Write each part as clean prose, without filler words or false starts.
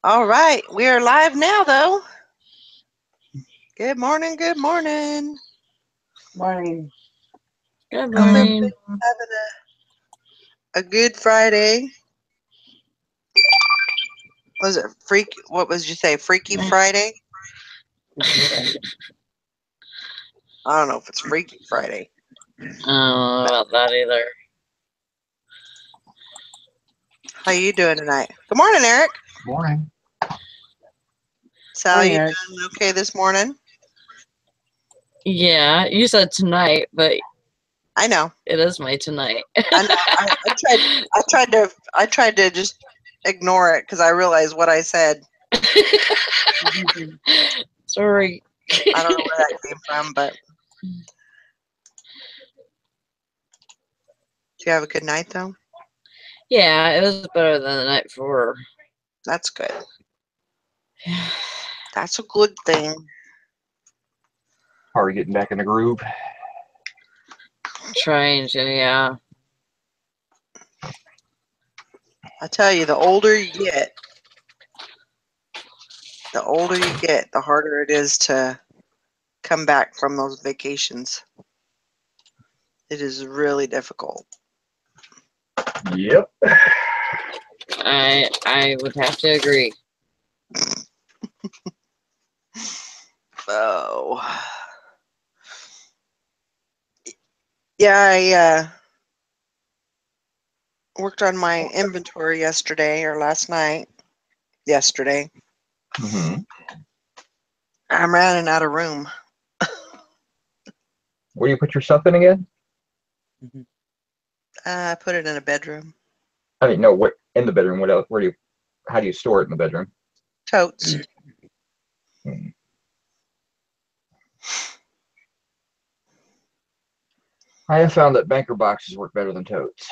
All right, we are live now, though. Good morning. Good morning. Morning. Good How's everybody morning. having a good Friday? Was it freak? What was you say? Freaky Friday? I don't know if it's Freaky Friday. I don't know about that either. How you doing tonight? Good morning, Eric. Morning. Sal, Morning, you Eric. doing okay this morning? Yeah, you said tonight, but I know. it is my tonight. I know. I tried to just ignore it because I realized what I said. Sorry. I don't know where that came from, but do you have a good night though? Yeah, it was better than the night before. That's good. That's a good thing. Are we getting back in the groove? Trying to, yeah. I tell you, the older you get, the harder it is to come back from those vacations. It is really difficult. Yep. I would have to agree. Oh. Yeah, I worked on my inventory yesterday or last night. Yesterday. Mm-hmm. I'm running out of room. Where do you put your stuff in again? I put it in a bedroom. I mean, no. What in the bedroom? What else? Where do you? How do you store it in the bedroom? Totes. Hmm. I have found that banker boxes work better than totes.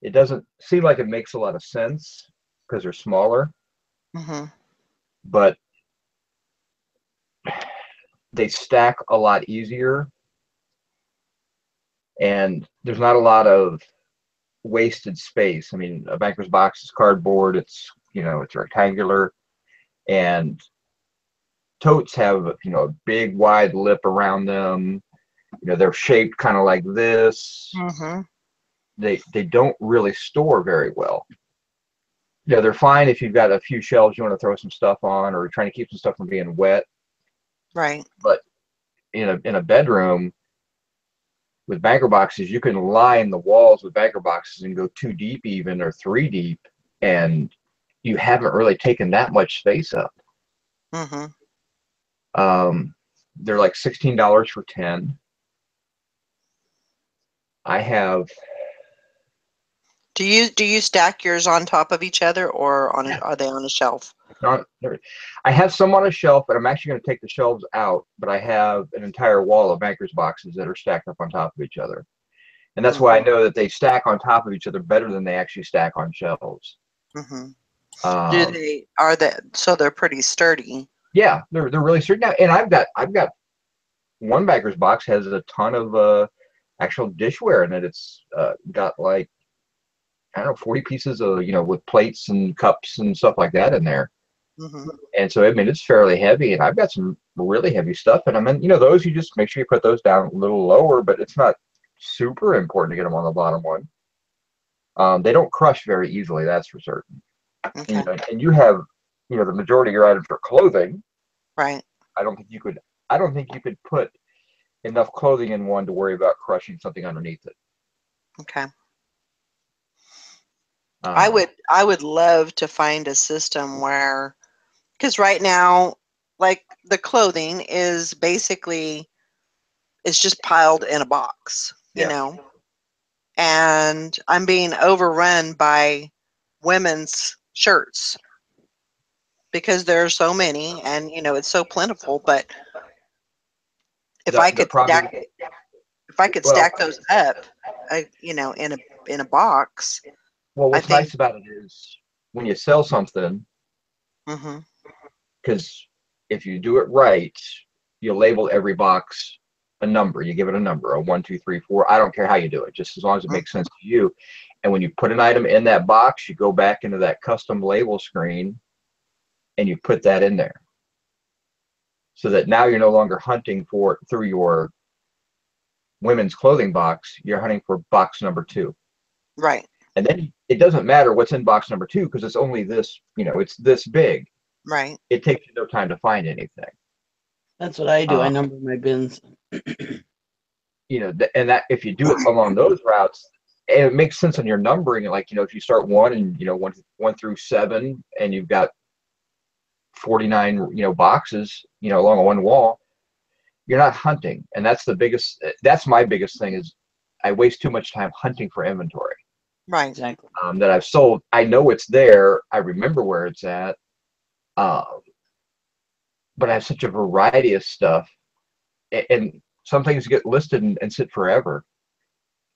It doesn't seem like it makes a lot of sense because they're smaller, Mm-hmm. but they stack a lot easier, and there's not a lot of wasted space. I mean, a banker's box is cardboard. It's rectangular, and totes have a big wide lip around them. They're shaped kind of like this. Mm-hmm. They don't really store very well. They're fine if you've got a few shelves you want to throw some stuff on, or trying to keep some stuff from being wet. Right. But in a bedroom with banker boxes, you can line the walls with banker boxes and go 2 deep even, or 3 deep, and you haven't really taken that much space up. Mm-hmm. They're like $16 for 10. I have. Do you stack yours on top of each other, or are they on a shelf? I have some on a shelf, but I'm actually going to take the shelves out. But I have an entire wall of banker's boxes that are stacked up on top of each other, and that's why I know that they stack on top of each other better than they actually stack on shelves. Mm-hmm. So they're pretty sturdy? Yeah, they're really sturdy now. And I've got one banker's box has a ton of actual dishware in it. It's got like, I don't know, 40 pieces of, with plates and cups and stuff like that in there. Mm-hmm. And so, I mean, it's fairly heavy, and I've got some really heavy stuff in them. And, those, you just make sure you put those down a little lower, but it's not super important to get them on the bottom one. They don't crush very easily, that's for certain. Okay. And you have, the majority of your items are clothing. Right. I don't think you could put enough clothing in one to worry about crushing something underneath it. Okay. I would love to find a system where, because right now, like, the clothing is basically, it's just piled in a box, Yeah. and I'm being overrun by women's shirts because there are so many, and it's so plentiful. But if I could stack those up, in a box. Well, I what's think. nice about it is when you sell something, Mm-hmm. because if you do it right, you label every box a number. You give it a number, a 1, 2, 3, 4. I don't care how you do it, just as long as it makes sense to you. And when you put an item in that box, you go back into that custom label screen and you put that in there. So that now you're no longer hunting for through your women's clothing box, you're hunting for box number 2. Right. And then it doesn't matter what's in box number 2 because it's only this, it's this big. Right. It takes you no time to find anything. That's what I do. I number my bins. And that if you do it along those routes, and it makes sense on your numbering, like, if you start 1 and, 1 through 7, and you've got 49, boxes, along one wall, you're not hunting. And that's my biggest thing is I waste too much time hunting for inventory. Right. Exactly. That I've sold. I know it's there. I remember where it's at. But I have such a variety of stuff, and some things get listed and sit forever,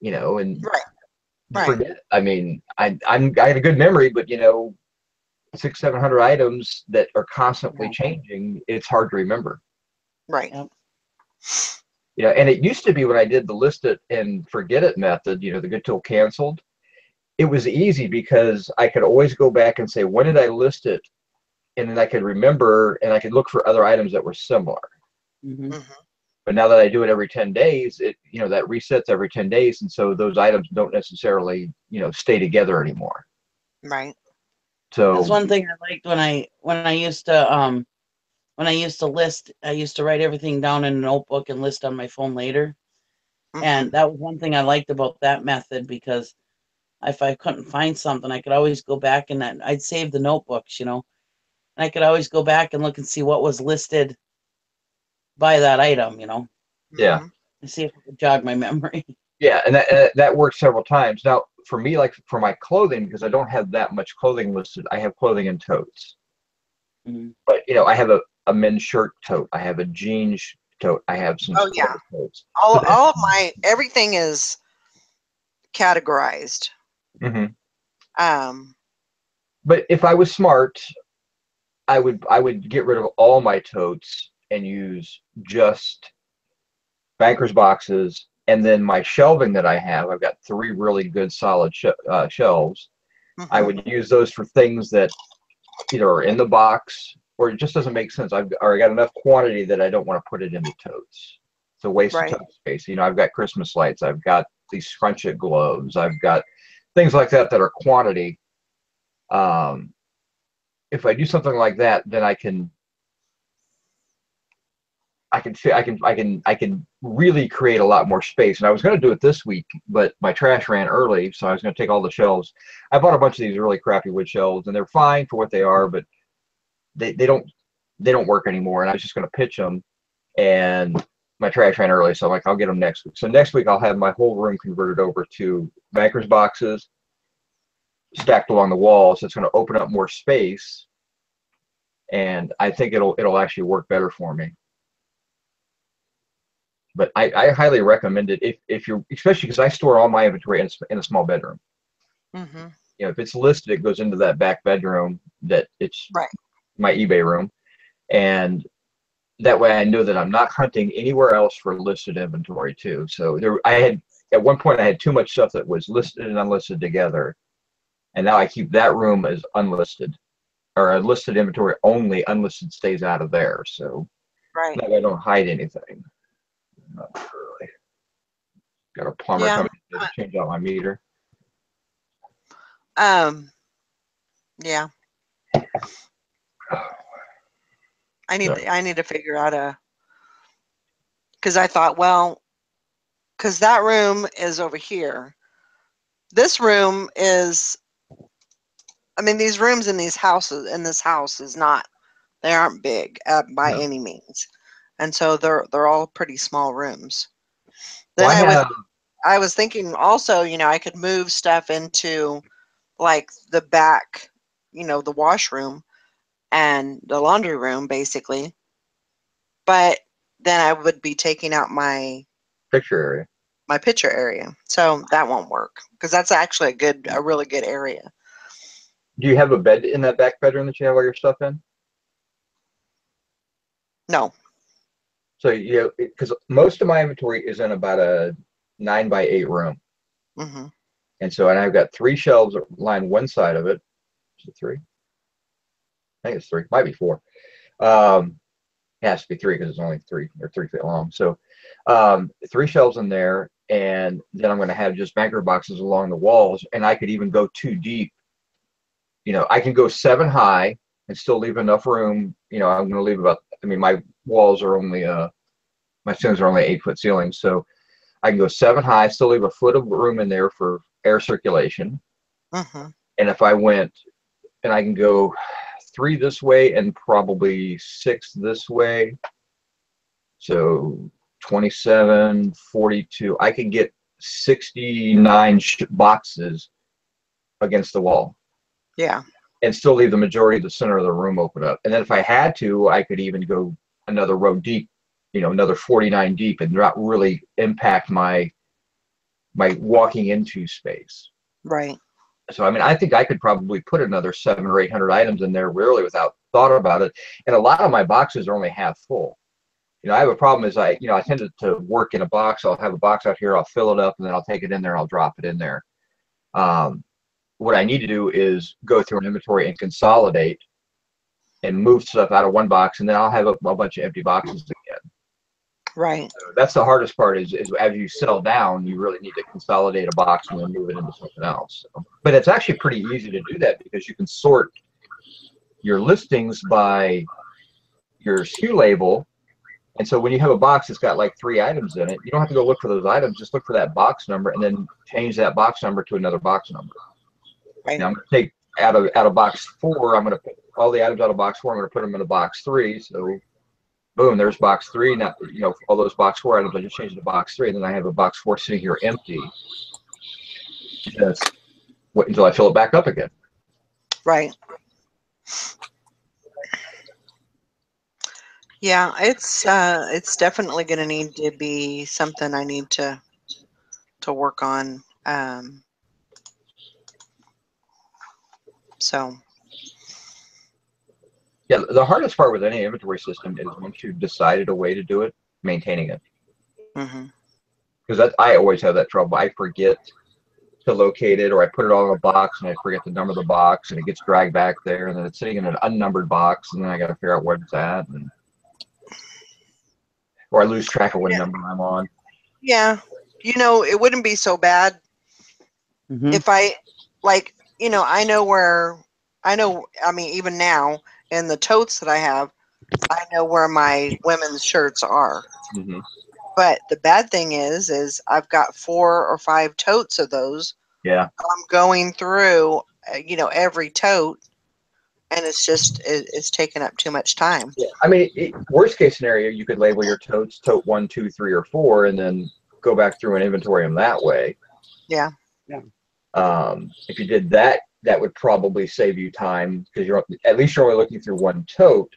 and Right. forget. I mean, I had a good memory, but 600-700 items that are constantly changing, it's hard to remember. Right. Yep. And it used to be when I did the list it and forget it method, the good till canceled, it was easy because I could always go back and say, when did I list it? And then I could remember and I could look for other items that were similar. Mm-hmm. But now that I do it every 10 days, that resets every 10 days. And so those items don't necessarily, stay together anymore. Right. So that's one thing I liked when I used to list. I used to write everything down in a notebook and list on my phone later. And that was one thing I liked about that method, because if I couldn't find something, I could always go back and I'd save the notebooks, and I could always go back and look and see what was listed by that item, Yeah. and see if it could jog my memory. Yeah, and that works several times. Now, for me, like for my clothing, because I don't have that much clothing listed, I have clothing in totes. Mm-hmm. But I have a men's shirt tote, I have a jeans tote, I have some totes. All of my everything is categorized. Mm-hmm. But if I was smart, I would get rid of all my totes and use just banker's boxes, and then my shelving that I have, I've got 3 really good solid shelves. I would use those for things that either are in the box or it just doesn't make sense. I got enough quantity that I don't want to put it into totes. It's a waste of tote space. I've got Christmas lights, I've got these scrunch it gloves, I've got things like that are quantity. If I do something like that, then I can really create a lot more space. And I was going to do it this week, but my trash ran early, so I was going to take all the shelves. I bought a bunch of these really crappy wood shelves, and they're fine for what they are, but they don't work anymore. And I was just going to pitch them, and my trash ran early, so I'm like, I'll get them next week. So next week I'll have my whole room converted over to banker's boxes stacked along the wall, so it's going to open up more space, and I think it'll actually work better for me. But I highly recommend it if you're, especially because I store all my inventory in a small bedroom. If it's listed, it goes into that back bedroom that it's my eBay room, and that way I know that I'm not hunting anywhere else for listed inventory too. So at one point I had too much stuff that was listed and unlisted together, and now I keep that room as unlisted, or a listed inventory only. Unlisted stays out of there, so that way I don't hide anything. Not really. Got a plumber coming to change out my meter. Yeah. I need to figure out because I thought, well, because that room is over here. This room is, these rooms in this house is not, they aren't big by any means. And so they're all pretty small rooms. Then I was thinking also, I could move stuff into like the back, the washroom and the laundry room basically. But then I would be taking out my picture area. So that won't work because that's actually a really good area. Do you have a bed in that back bedroom that you have all your stuff in? No. So, you know, because most of my inventory is in about a 9 by 8 room. Mm-hmm. And so, and I've got 3 shelves that line one side of it. Is it 3? I think it's 3. Might be 4. It has to be 3 because it's only 3 or 3 feet long. So 3 shelves in there, and then I'm going to have just banker boxes along the walls, and I could even go 2 deep. You know, I can go 7 high and still leave enough room. You know, I'm going to leave about, I mean, my walls are only, my ceilings are only 8-foot ceilings. So I can go 7 high, still leave a foot of room in there for air circulation. Mm-hmm. And if I went, and I can go 3 this way and probably 6 this way. So 27, 42. I can get 69 boxes against the wall. Yeah. And still leave the majority of the center of the room open up. And then if I had to, I could even go another row deep, you know, another 49 deep, and not really impact my walking into space. Right. So, I mean, I think I could probably put another 700 or 800 items in there really without thought about it. And a lot of my boxes are only half full. You know, I have a problem is I tend to work in a box. I'll have a box out here, I'll fill it up, and then I'll take it in there and I'll drop it in there. What I need to do is go through an inventory and consolidate and move stuff out of one box, and then I'll have a bunch of empty boxes again. Right. So that's the hardest part is as you settle down, you really need to consolidate a box and then move it into something else. So, but it's actually pretty easy to do that because you can sort your listings by your SKU label. And so when you have a box that's got like 3 items in it, you don't have to go look for those items. Just look for that box number and then change that box number to another box number. Right. Now I'm going to take out of box 4, I'm going to put all the items out of box 4, I'm going to put them into box 3. So boom, there's box 3. Now, you know, all those box 4 items, I just changed it to box 3, and then I have a box 4 sitting here empty. Just wait until I fill it back up again. Right. Yeah, it's definitely going to need to be something I need to work on. So Yeah, the hardest part with any inventory system is once you've decided a way to do it, maintaining it. mm-hmm. Because I always have that trouble. I forget to locate it, or I put it all in a box and I forget to number the box, and it gets dragged back there, and then it's sitting in an unnumbered box, and then I got to figure out where it's at, or I lose track of what number I'm on. Yeah, you know, it wouldn't be so bad if I, like, you know, I mean, even now in the totes that I have, I know where my women's shirts are. Mm-hmm. But the bad thing is I've got 4 or 5 totes of those. Yeah. I'm going through, you know, every tote, and it's taking up too much time. Yeah. I mean, worst case scenario, you could label your totes tote 1, 2, 3, or 4, and then go back through and inventory them that way. Yeah. Yeah. If you did that, that would probably save you time because at least you're only looking through one tote.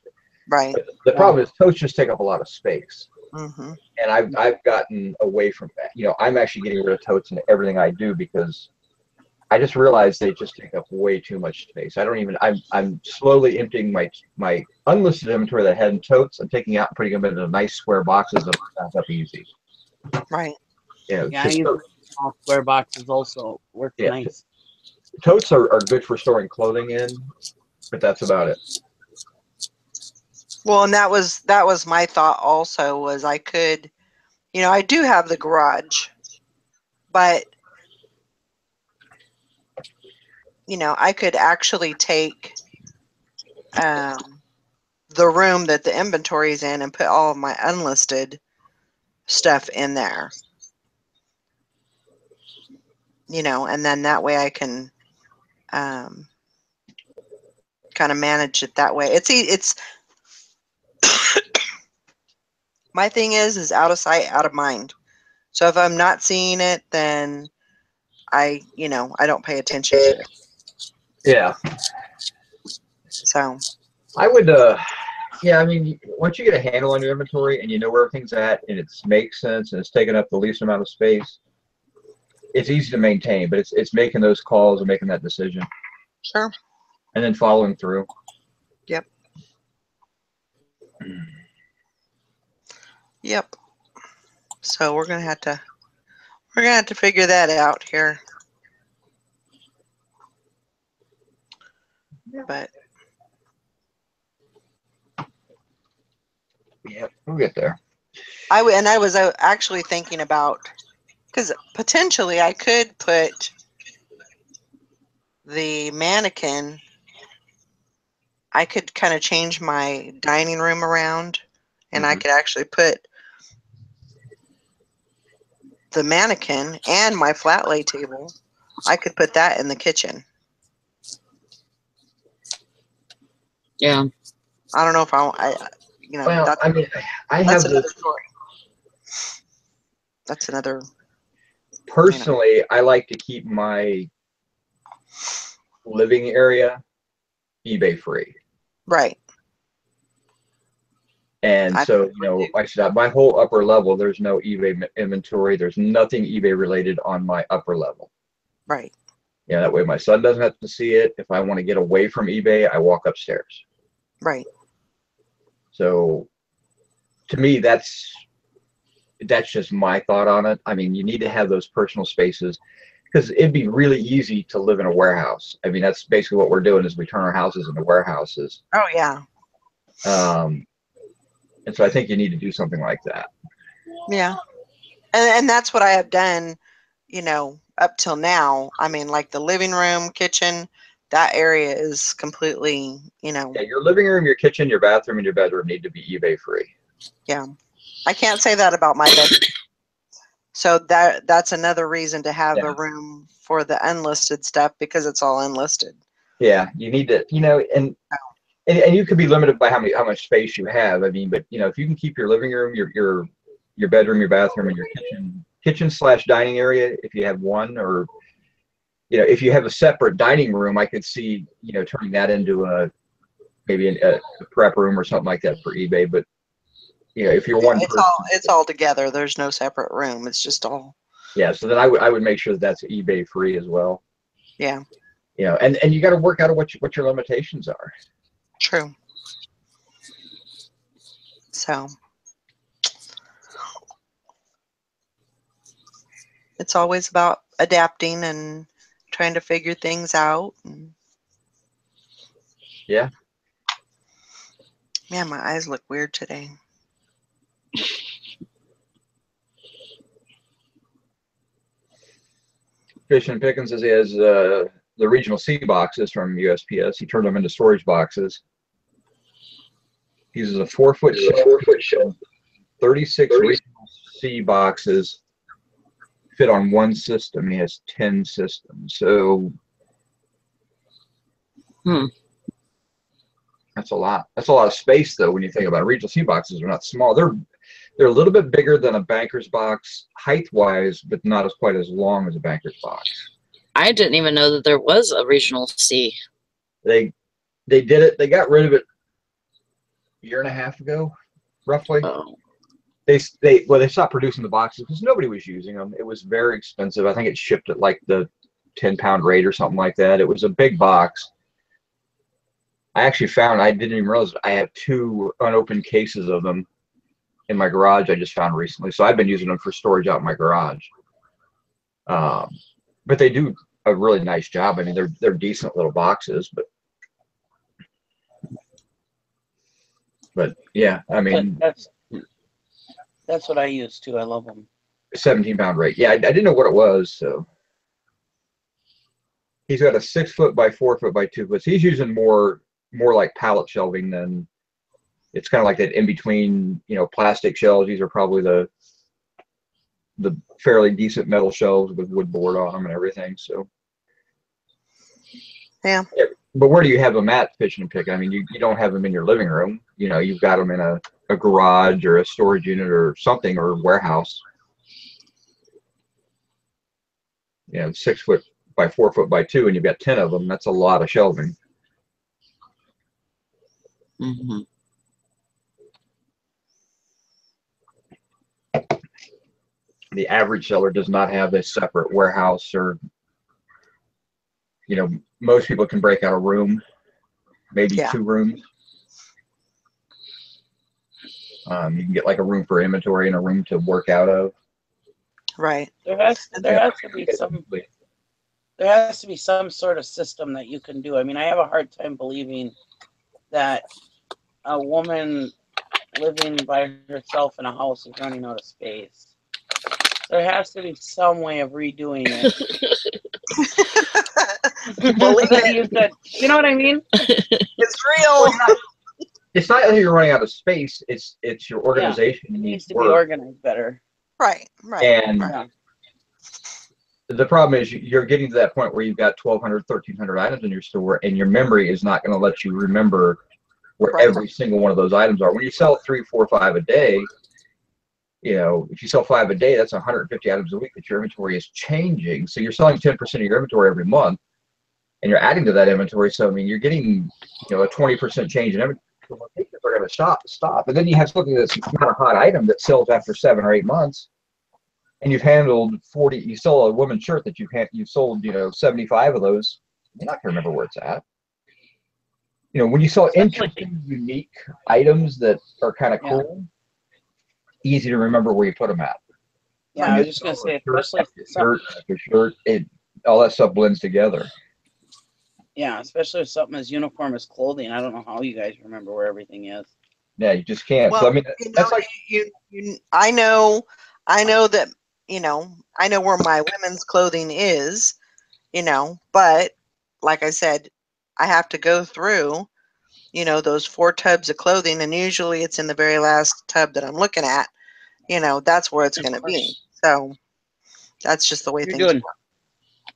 Right. But the problem is totes just take up a lot of space. Mm-hmm. And I've gotten away from that. You know, I'm actually getting rid of totes in everything I do because I just realized they just take up way too much space. I'm slowly emptying my unlisted inventory that had in totes and taking out and putting them into nice square boxes that pack up easy. Right. You know, Yeah, I use small square boxes also. Works nice. Totes are good for storing clothing in, but that's about it. Well, and that was my thought also, was I could, you know, I do have the garage, but, you know, I could actually take the room that the inventory is in and put all of my unlisted stuff in there. You know, and then that way I can kind of manage it that way. It's my thing is out of sight, out of mind. So if I'm not seeing it, then I don't pay attention to it. Yeah. So I would, yeah, I mean, once you get a handle on your inventory and you know where everything's at and it makes sense and it's taking up the least amount of space, it's easy to maintain, but it's making those calls and making that decision. Sure. And then following through. Yep. Yep. So we're gonna have to figure that out here. But Yeah, we'll get there. I was actually thinking about, because potentially I could put the mannequin. I could kind of change my dining room around, and I could actually put the mannequin and my flat lay table. I could put that in the kitchen. Yeah. I don't know if Well, that's, I mean, I that's have another this. story. That's another. Personally, I like to keep my living area eBay free. Right. And so, you know, like I said, my whole upper level, there's no eBay inventory. There's nothing eBay related on my upper level. Right. Yeah, that way my son doesn't have to see it. If I want to get away from eBay, I walk upstairs. Right. So to me, that's just my thought on it. I mean, you need to have those personal spaces because it'd be really easy to live in a warehouse. I mean, that's basically what we're doing is we turn our houses into warehouses. Oh yeah. And so I think you need to do something like that. Yeah. And that's what I have done, up till now. I mean, like the living room, kitchen, that area is completely, Yeah, your living room, your kitchen, your bathroom, and your bedroom need to be eBay free. Yeah. I can't say that about my bedroom. So that's another reason to have a room for the unlisted stuff, because it's all unlisted. Yeah, you need to, and you could be limited by how much space you have. I mean, but if you can keep your living room, your bedroom, your bathroom, and your kitchen/dining area, if you have one, or if you have a separate dining room, I could see turning that into maybe a prep room or something like that for eBay. But if you're one person, it's all together. There's no separate room. It's just all. Yeah, so then I would make sure that's eBay free as well. Yeah. And you got to work out what your limitations are. True. So it's always about adapting and trying to figure things out. Yeah. Man, my eyes look weird today. Fishing Pickens says he has the regional C boxes from USPS. He turned them into storage boxes. He uses a 4-foot shelf, 36 regional C boxes fit on one system. He has 10 systems. So that's a lot. That's a lot of space, though, when you think about it. Regional C boxes are not small. They're a little bit bigger than a banker's box height-wise, but not quite as long as a banker's box. I didn't even know that there was a regional C. They did it. They got rid of it a year and a half ago, roughly. Oh. They stopped producing the boxes because nobody was using them. It was very expensive. I think it shipped at like the 10-pound rate or something like that. It was a big box. I actually found, I didn't even realize I have 2 unopened cases of them in my garage. I just found recently, so I've been using them for storage out in my garage. But they do a really nice job. I mean, they're decent little boxes, but yeah, I mean, that's what I use too. I love them. 17-pound rate. Yeah, I didn't know what it was. So he's got a 6-foot by 4-foot by 2 foot. So he's using more like pallet shelving than, it's kind of like that in between, plastic shelves. These are probably the fairly decent metal shelves with wood board on them and everything. So yeah. But where do you have them at, Fishing and Picking? I mean, you don't have them in your living room. You've got them in a garage or a storage unit or something, or a warehouse. 6 foot by 4 foot by 2, and you've got 10 of them. That's a lot of shelving. Mm-hmm. The average seller does not have a separate warehouse, or most people can break out a room, maybe 2 rooms. You can get like a room for inventory and a room to work out of. Right. There has to be some sort of system that you can do. I mean, I have a hard time believing that a woman living by herself in a house is running out of space. There has to be some way of redoing it. Believe it. You said, you know what I mean? It's real. It's not that you're running out of space. It's your organization. It needs to work. be organized better. Right. And Yeah. the problem is you're getting to that point where you've got 1,200, 1,300 items in your store, and your memory is not going to let you remember where every single one of those items are. When you sell 3, 4, 5 a day, you know, if you sell 5 a day, that's 150 items a week that your inventory is changing. So you're selling 10% of your inventory every month, and you're adding to that inventory. So I mean, you're getting, you know, a 20% change in inventory. If they're going to stop. And then you have something that's not a hot item that sells after 7 or 8 months, and you've handled 40. You sell a woman's shirt that you've sold, you know, 75 of those. You're not going to remember where it's at. You know, when you sell interesting, unique items that are kind of cool, easy to remember where you put them at. Yeah, I was just going to say, especially shirt, all that stuff blends together. Yeah, especially if something as uniform as clothing. I don't know how you guys remember where everything is. Yeah, you just can't. Well, So I mean, you know, that's like I know that, you know, I know where my women's clothing is, you know, but like I said, I have to go through, you know, those 4 tubs of clothing, and usually it's in the very last tub that I'm looking at. You know, that's where it's going to be. So that's just the way things work.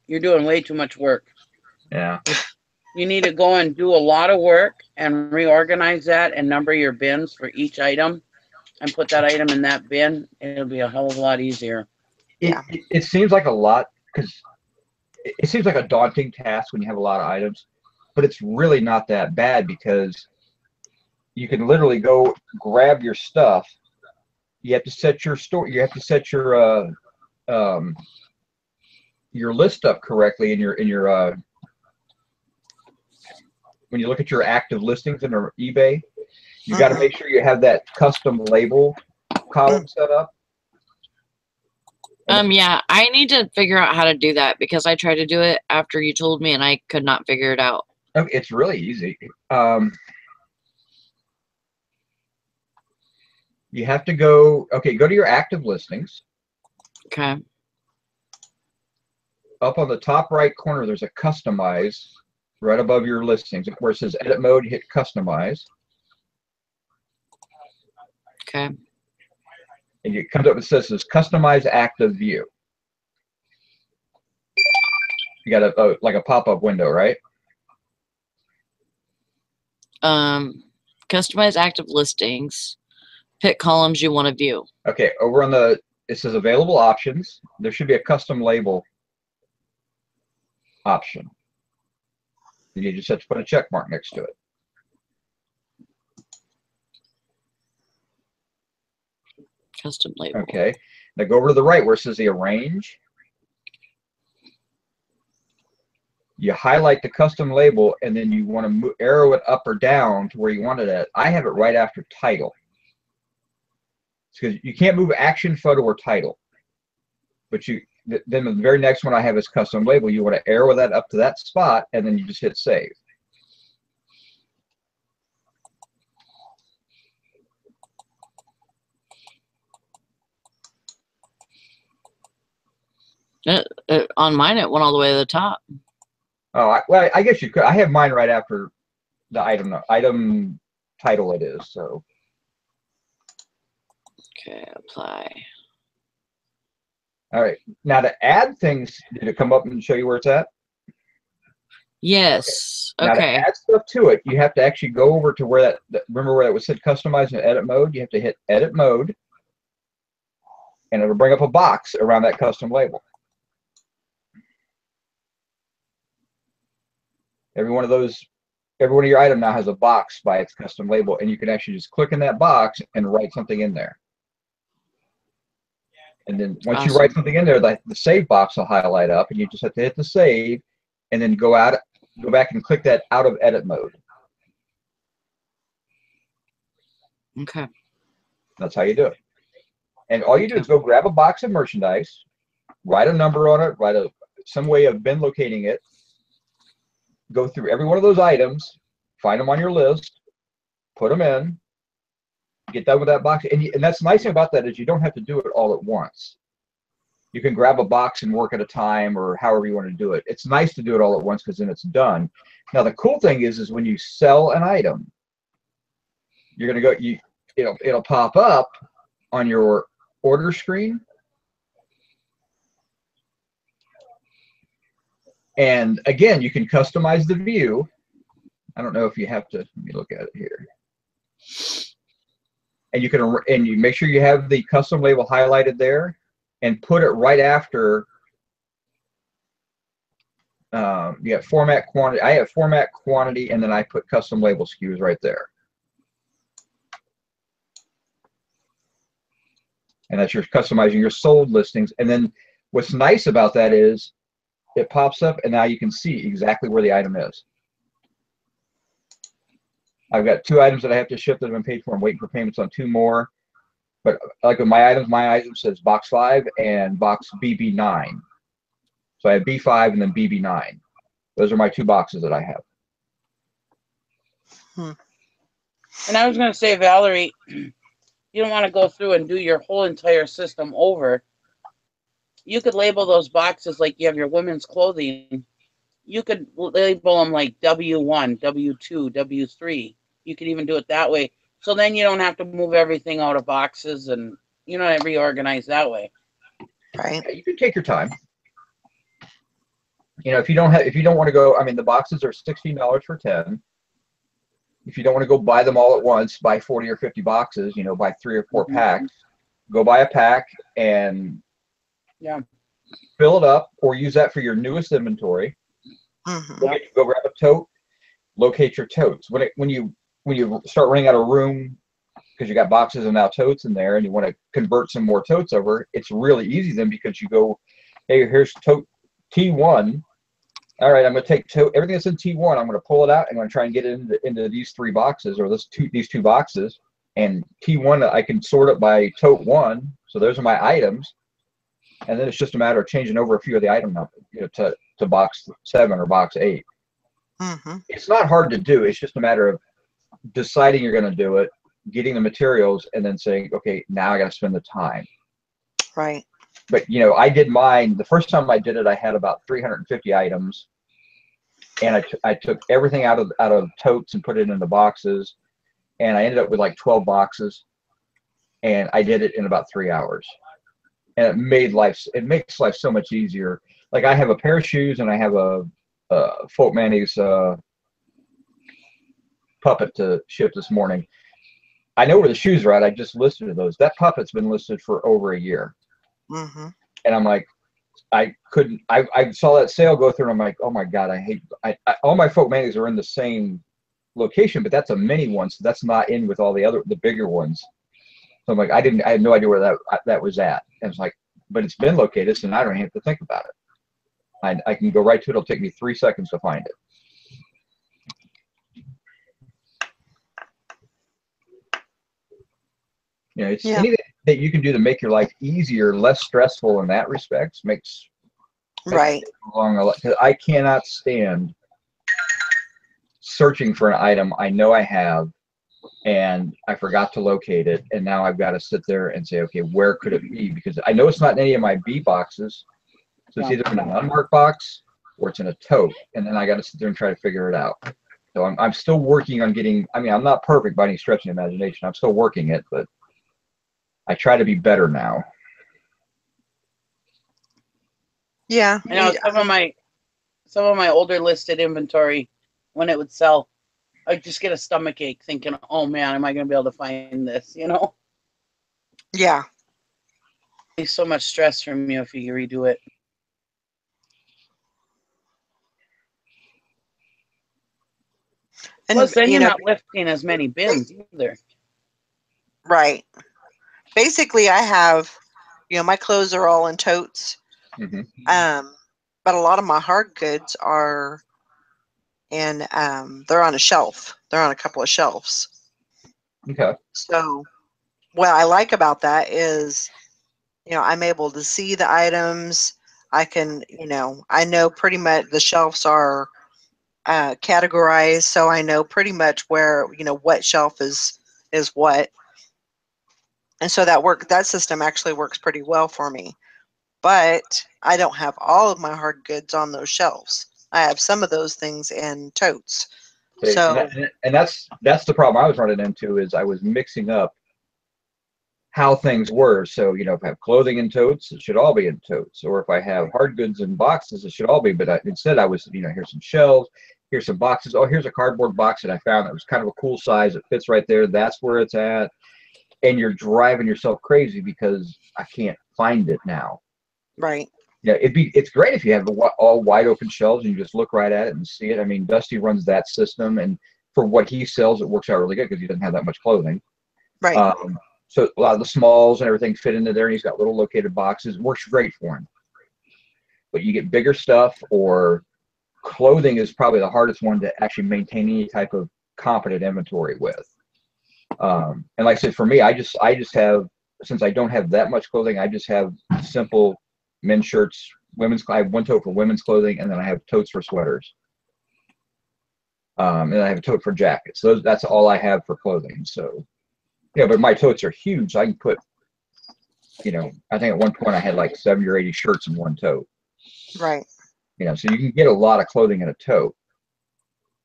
You're doing way too much work. Yeah. You need to go and do a lot of work and reorganize that and number your bins for each item and put that item in that bin. It'll be a hell of a lot easier. It seems like a lot, because it seems like a daunting task when you have a lot of items, but it's really not that bad, because you can literally go grab your stuff. You have to set your store. You have to set your list up correctly in your when you look at your active listings in eBay, you got to make sure you have that custom label column set up. Yeah, I need to figure out how to do that, because I tried to do it after you told me and I could not figure it out. Okay, it's really easy. You have to go to your active listings. Okay. Up on the top right corner, there's a customize right above your listings where it says edit mode. Hit customize. Okay. And it comes up and says customize active view. You got like a pop-up window, right? Customize active listings. Pick columns you want to view. Okay, over on it says available options. There should be a custom label option. You just have to put a check mark next to it. Custom label. Okay, now go over to the right where it says the arrange. You highlight the custom label, and then you want to arrow it up or down to where you want it at. I have it right after title, because you can't move action, photo, or title. But then the very next one I have is custom label. You want to arrow that up to that spot, and then you just hit save. On mine, it went all the way to the top. Oh, well, I guess you could. I have mine right after the item title it is. So. Okay, apply. All right. Now to add things, did it come up and show you where it's at? Yes. Okay. Now to add stuff to it, you have to actually go over to where remember where it was said customize and edit mode? You have to hit edit mode, and it'll bring up a box around that custom label. Every one of your item now has a box by its custom label, and you can actually just click in that box and write something in there. And then once you write something in there, the save box will highlight up, and you just have to hit the save, and then go back and click that out of edit mode. Okay. That's how you do it. And all you do is go grab a box of merchandise, write a number on it, write some way of bin locating it, go through every one of those items, find them on your list, put them in, get done with that box. And that's the nice thing about that is you don't have to do it all at once. You can grab a box and work at a time or however you want to do it. It's nice to do it all at once because then it's done. Now, the cool thing is when you sell an item, you're going to go, it'll pop up on your order screen. And again, you can customize the view. I don't know if you have to, let me look at it here. And you make sure you have the custom label highlighted there and put it right after you have format quantity. I have format quantity, and then I put custom label SKUs right there. And that's your customizing your sold listings. And then what's nice about that is it pops up, and now you can see exactly where the item is. I've got 2 items that I have to ship that have been paid for. I'm waiting for payments on 2 more. But like with my item says box 5 and box BB9. So I have B5 and then BB9. Those are my 2 boxes that I have. And I was going to say, Valerie, you don't want to go through and do your whole entire system over. You could label those boxes like you have your women's clothing. You could label them like W1, W2, W3. You could even do it that way. So then you don't have to move everything out of boxes and, reorganize that way. Right. Yeah, you can take your time. If you don't want to go, I mean, the boxes are $16 for 10. If you don't want to go buy them all at once, buy 40 or 50 boxes, buy 3 or 4 packs, go buy a pack and fill it up or use that for your newest inventory. Go grab a tote, locate your totes. When you start running out of room because you got boxes and now totes in there and you want to convert some more totes over, it's really easy then because you go, hey, here's tote T1. All right, I'm going to take everything that's in T1. I'm going to pull it out. I'm going to try and get it into these 3 boxes or these 2 boxes. And T1, I can sort it by tote 1. So those are my items. And then it's just a matter of changing over a few of the item numbers, to box 7 or box 8. It's not hard to do. It's just a matter of deciding you're going to do it, getting the materials, and then saying, okay, now I got to spend the time. Right. But I did mine. The first time I did it, I had about 350 items, and I took everything out of totes and put it into boxes, and I ended up with like 12 boxes, and I did it in about 3 hours, and it makes life so much easier. Like I have a pair of shoes and I have a Folk Mayonnaise puppet to ship this morning. I know where the shoes are at. I just listed those. That puppet's been listed for over a year. And I'm like, I saw that sale go through and I'm like, oh my God, all my Folk Mayonnaise are in the same location, but that's a mini one. So that's not in with all the bigger ones. So I'm like, I had no idea where that was at. And it's like, but it's been located, so now I don't have to think about it. I can go right to it. It'll take me 3 seconds to find it. It's anything that you can do to make your life easier, less stressful in that respect makes right along a lot. Because I cannot stand searching for an item I know I have and I forgot to locate it, and now I've got to sit there and say, okay, where could it be? Because I know it's not in any of my B boxes, so it's either in an unmarked box or it's in a tote, and then I got to sit there and try to figure it out. So I'm still working on getting. I mean, I'm not perfect by any stretch of the imagination. I'm still working it, but I try to be better now. Yeah. I know some of my older listed inventory, when it would sell, I'd just get a stomach ache thinking, oh man, am I going to be able to find this, Yeah. It's so much stress from you if you redo it. And plus, then you're not lifting as many bins either. Right. Basically, I have, my clothes are all in totes. But a lot of my hard goods are in, they're on a shelf. They're on a couple of shelves. Okay. So what I like about that is, I'm able to see the items. I can, I know pretty much the shelves are categorized, so I know pretty much where, what shelf is what. And so that system actually works pretty well for me. But I don't have all of my hard goods on those shelves. I have some of those things in totes. So and that's the problem I was running into, is I was mixing up how things were. So, if I have clothing in totes, it should all be in totes. Or if I have hard goods in boxes, it should all be. But instead I was, here's some shelves, here's some boxes. Oh, here's a cardboard box that I found that was kind of a cool size. It fits right there. That's where it's at. And you're driving yourself crazy because I can't find it now. right. Yeah, it's great if you have all wide open shelves and you just look right at it and see it. I mean, Dusty runs that system, and for what he sells, it works out really good because he doesn't have that much clothing. Right. So a lot of the smalls and everything fit into there, and he's got little located boxes. It works great for him. But you get bigger stuff, or clothing is probably the hardest one to actually maintain any type of competent inventory with. And like I said, for me, I just have, since I don't have that much clothing, I just have simple men's shirts, I have one tote for women's clothing, and then I have totes for sweaters. And I have a tote for jackets. That's all I have for clothing. So, yeah, but my totes are huge. I can put, I think at one point I had like 70 or 80 shirts in one tote. Right. So you can get a lot of clothing in a tote.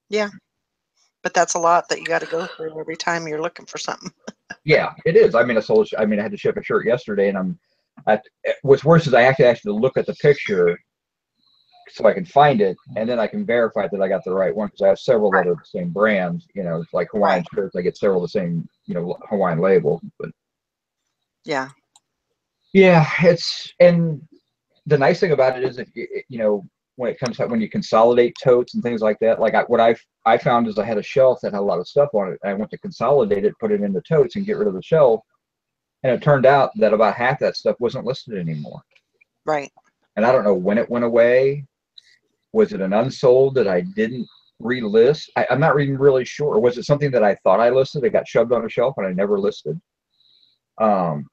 Yeah. But that's a lot that you got to go through every time you're looking for something. Yeah, it is. I mean, I had to ship a shirt yesterday, and what's worse is I have to actually look at the picture so I can find it, and then I can verify that I got the right one, because I have several other the same brands. It's like Hawaiian shirts. I get several of the same, Hawaiian label. But yeah, and the nice thing about it is, if when it comes to when you consolidate totes and things like that, like what I found is I had a shelf that had a lot of stuff on it. I went to consolidate it, put it into totes, and get rid of the shelf. And it turned out that about half that stuff wasn't listed anymore. Right. And I don't know when it went away. Was it an unsold that I didn't relist? I'm not even really sure. Or was it something that I thought I listed? It got shoved on a shelf and I never listed. And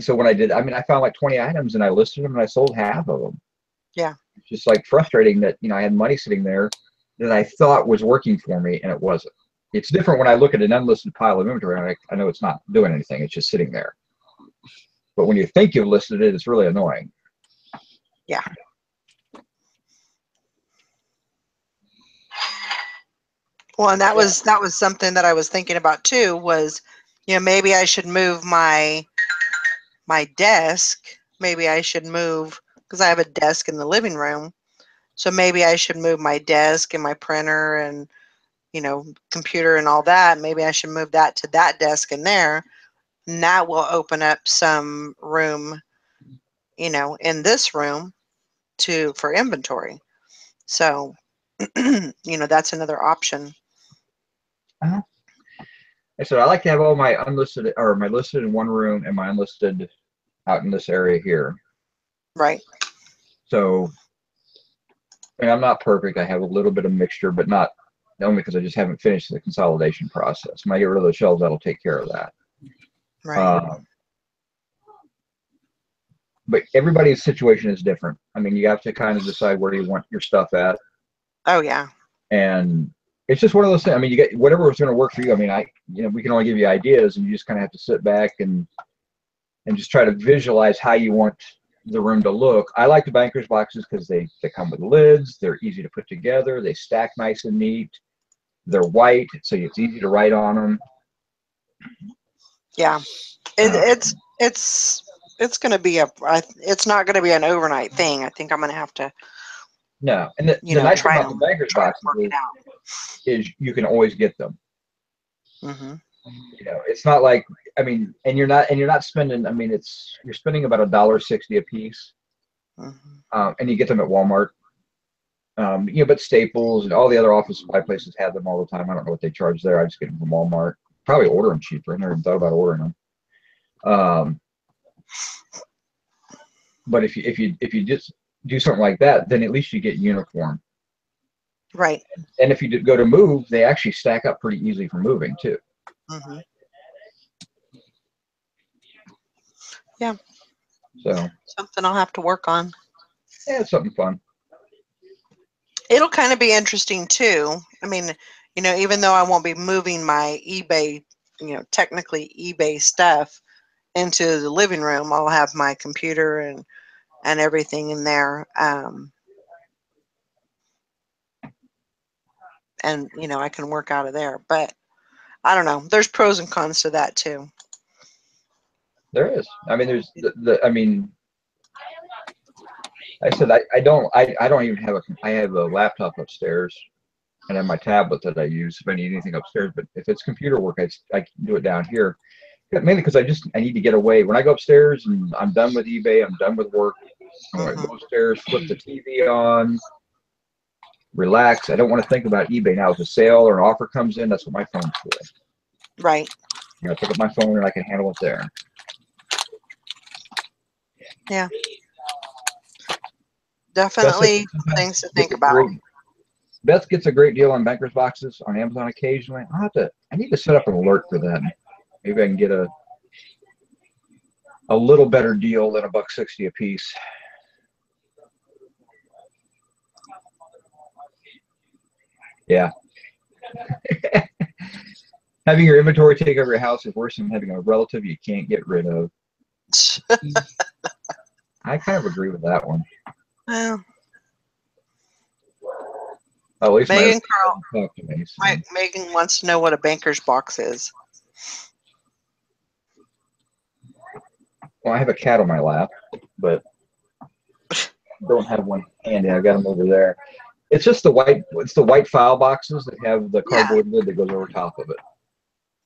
so when I did, I found like 20 items and I listed them and I sold half of them. Yeah. It's just like frustrating that, I had money sitting there that I thought was working for me and it wasn't. It's different when I look at an unlisted pile of inventory and I know it's not doing anything. It's just sitting there. But when you think you've listed it, it's really annoying. Yeah. Well, and that was something that I was thinking about too, was, maybe I should move my desk. Maybe I should move, because I have a desk in the living room. So maybe I should move my desk and my printer and, computer and all that. Maybe I should move that to that desk in there. And that will open up some room, in this room for inventory. So, that's another option. Uh-huh. So I like to have all my unlisted, or my listed in one room and my unlisted out in this area here. Right. So, I'm not perfect. I have a little bit of mixture, but not only because I just haven't finished the consolidation process. When I get rid of the shelves, that'll take care of that. Right. But everybody's situation is different. You have to kind of decide where you want your stuff at. Oh yeah. And it's just one of those things. You get whatever is going to work for you. We can only give you ideas, and you just kind of have to sit back and just try to visualize how you want the room to look. I like the banker's boxes because they come with lids. They're easy to put together. They stack nice and neat. They're white, so it's easy to write on them. Yeah, it's going to be it's not going to be an overnight thing. I think I'm going to have to. No, and the nice thing about the banker's boxes is you can always get them. Mm-hmm. It's not like, and you're not spending. You're spending about $1.60 a piece, and you get them at Walmart. But Staples and all the other office supply places have them all the time. I don't know what they charge there. I just get them from Walmart. Probably order them cheaper. I never even thought about ordering them. But if you just do something like that, then at least you get uniform. Right. And if you go to move, they actually stack up pretty easily for moving too. Mm-hmm. Yeah. So Something I'll have to work on. yeah, it's something fun. It'll kind of be interesting too. I mean, even though I won't be moving my eBay, technically eBay stuff into the living room, I'll have my computer and everything in there. And I can work out of there. But I don't know. There's pros and cons to that too. There is. I mean, there's I mean, I said I don't even have I have a laptop upstairs and I have my tablet that I use if I need anything upstairs. But if it's computer work, I can do it down here. Mainly because I need to get away. When I go upstairs and I'm done with eBay, I'm done with work. I want to go upstairs, flip the TV on, relax. I don't want to think about eBay now. If a sale or an offer comes in, that's what my phone's for. Right. I pick up my phone and I can handle it there. Yeah. Definitely things to think about. Beth gets a great deal on Banker's Boxes on Amazon occasionally. I need to set up an alert for that. Maybe I can get a little better deal than $1.60 a piece. Yeah. Having your inventory take over your house is worse than having a relative you can't get rid of. I kind of agree with that one. Well, at least Megan talk to me, so. Megan wants to know what a banker's box is. Well, I have a cat on my lap, but don't have one handy. I got them over there. It's just the white file boxes that have the cardboard lid that goes over top of it.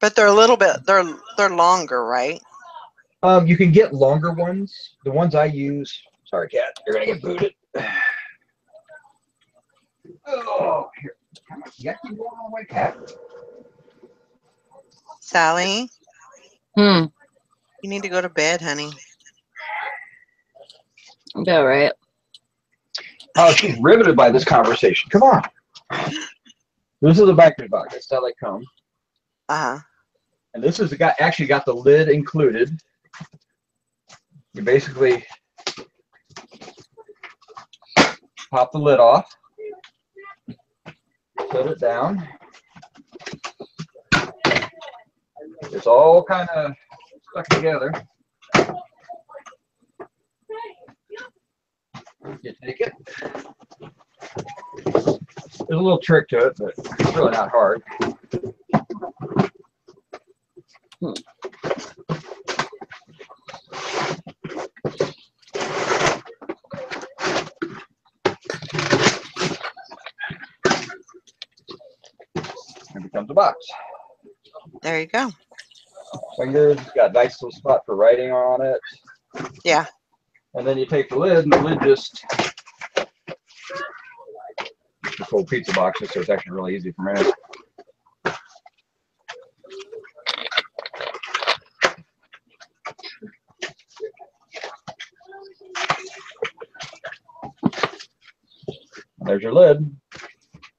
But they're a little bit they're longer, right? You can get longer ones. The ones I use. Sorry, cat. You're gonna get booted. Oh, here. You got to keep going all the way, cat. Sally. You need to go to bed, honey. Yeah, right. Oh, she's riveted by this conversation. Come on. This is a Banker's Box. That's how they come. And this is actually got the lid included. You basically pop the lid off, set it down. It's all kind of stuck together. You take it. There's a little trick to it, but it's really not hard. It becomes a box. There you go. Fingers, got a nice little spot for writing on it. Yeah. And then you take the lid, and the lid just full pizza boxes, so it's actually really easy for me. There's your lid.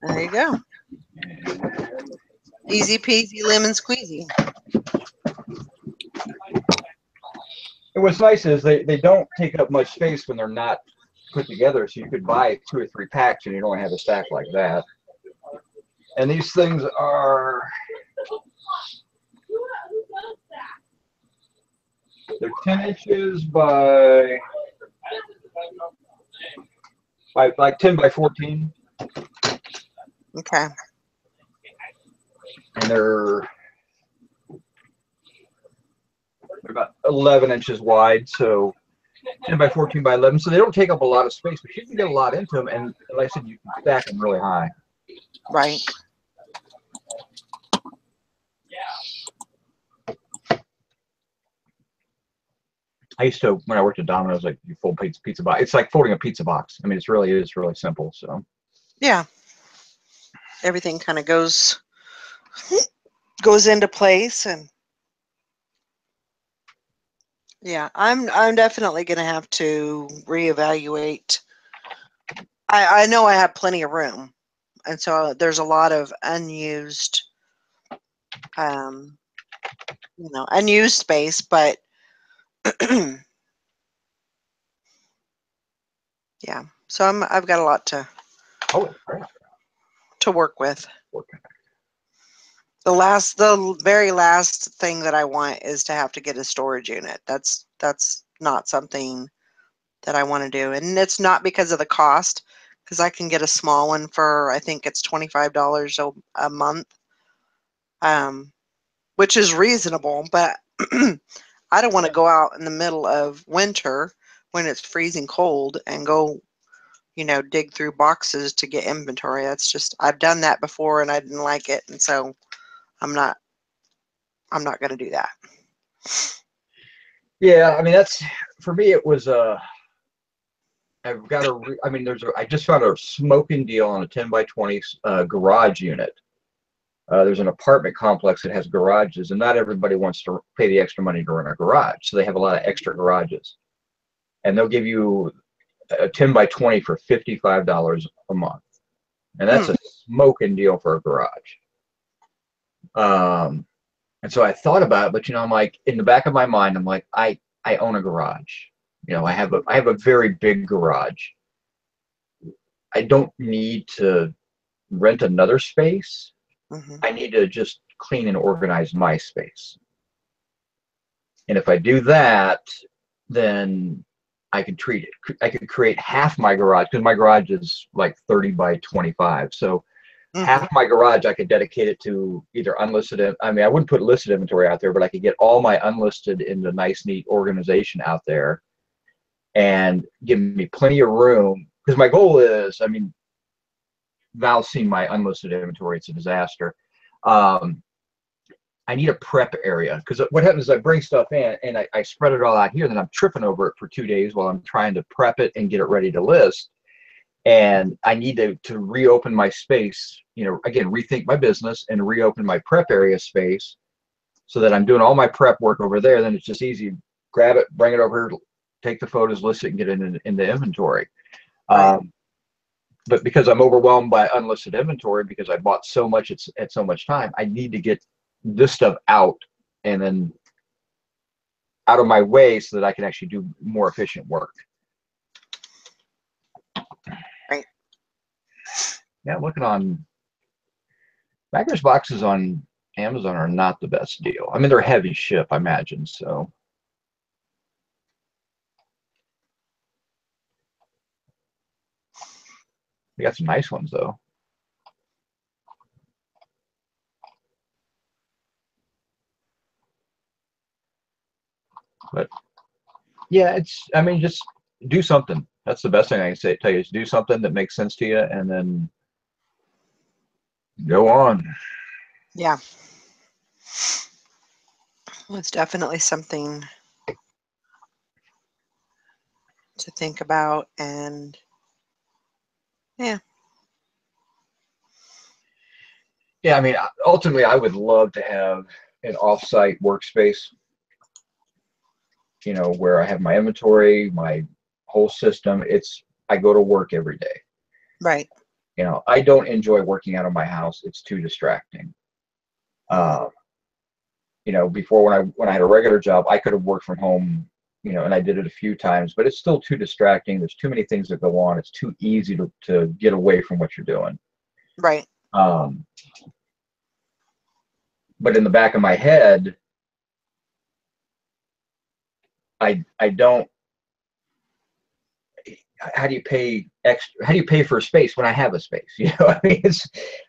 There you go. Easy peasy lemon squeezy. And what's nice is they don't take up much space when they're not put together, so you could buy 2 or 3 packs and you'd only have a stack like that. And these things are, they're 10 inches by like 10 by 14. Okay. And they're about 11 inches wide, so 10 by 14 by 11. So they don't take up a lot of space, but you can get a lot into them. And like I said, you can stack them really high. Right. I used to, when I worked at Domino's, like you fold pizza box. It's like folding a pizza box. I mean, it is really simple. So yeah, everything kind of goes into place, and yeah, I'm definitely gonna have to reevaluate. I know I have plenty of room, and so there's a lot of unused, unused space, but Yeah. So I've got a lot Oh, great. to work with. Okay. The very last thing that I want is to have to get a storage unit. That's not something that I want to do. And it's not because of the cost, because I can get a small one for, I think it's $25 a month, which is reasonable, but I don't want to go out in the middle of winter when it's freezing cold and go, dig through boxes to get inventory. That's just, I've done that before and I didn't like it. And so I'm not going to do that. Yeah, I mean, that's, for me, it was I've got I just found a smoking deal on a 10 by 20 garage unit. There's an apartment complex that has garages, and not everybody wants to pay the extra money to rent a garage, so they have a lot of extra garages, and they'll give you a 10 by 20 for $55 a month, and that's a smoking deal for a garage. And so I thought about it, but I'm like, in the back of my mind, I'm like, I own a garage. I have a very big garage. I don't need to rent another space. I need to just clean and organize my space. And if I do that, then I can I could create half my garage, because my garage is like 30 by 25. So half my garage I could dedicate it to either unlisted. I mean, I wouldn't put listed inventory out there, but I could get all my unlisted into nice, neat organization out there and give me plenty of room. Because my goal is, I mean, Val's seen my unlisted inventory. It's a disaster. I need a prep area, because what happens is I bring stuff in and I spread it all out here, then I'm tripping over it for 2 days while I'm trying to prep it and get it ready to list. And I need to reopen my space, again, rethink my business and reopen my prep area space so that I'm doing all my prep work over there. Then it's just easy. Grab it, bring it over, take the photos, list it, and get it in the inventory. Right. But because I'm overwhelmed by unlisted inventory, because I bought so much at so much time, I need to get this stuff out and then out of my way so that I can actually do more efficient work. Right. Yeah, looking on Backers boxes on Amazon are not the best deal. I mean, they're heavy ship, I imagine, so. We got some nice ones though. But yeah, I mean, just do something. That's the best thing I can tell you, is do something that makes sense to you and then go on. Yeah. Well, it's definitely something to think about, and yeah. Yeah, I mean, ultimately, I would love to have an off-site workspace, where I have my inventory, my whole system. I go to work every day. Right. I don't enjoy working out of my house. It's too distracting. Before when I had a regular job, I could have worked from home, and I did it a few times, but it's still too distracting. There's too many things that go on. It's too easy to get away from what you're doing. Right. But in the back of my head, I don't. How do you pay extra? How do you pay for a space when I have a space? I mean,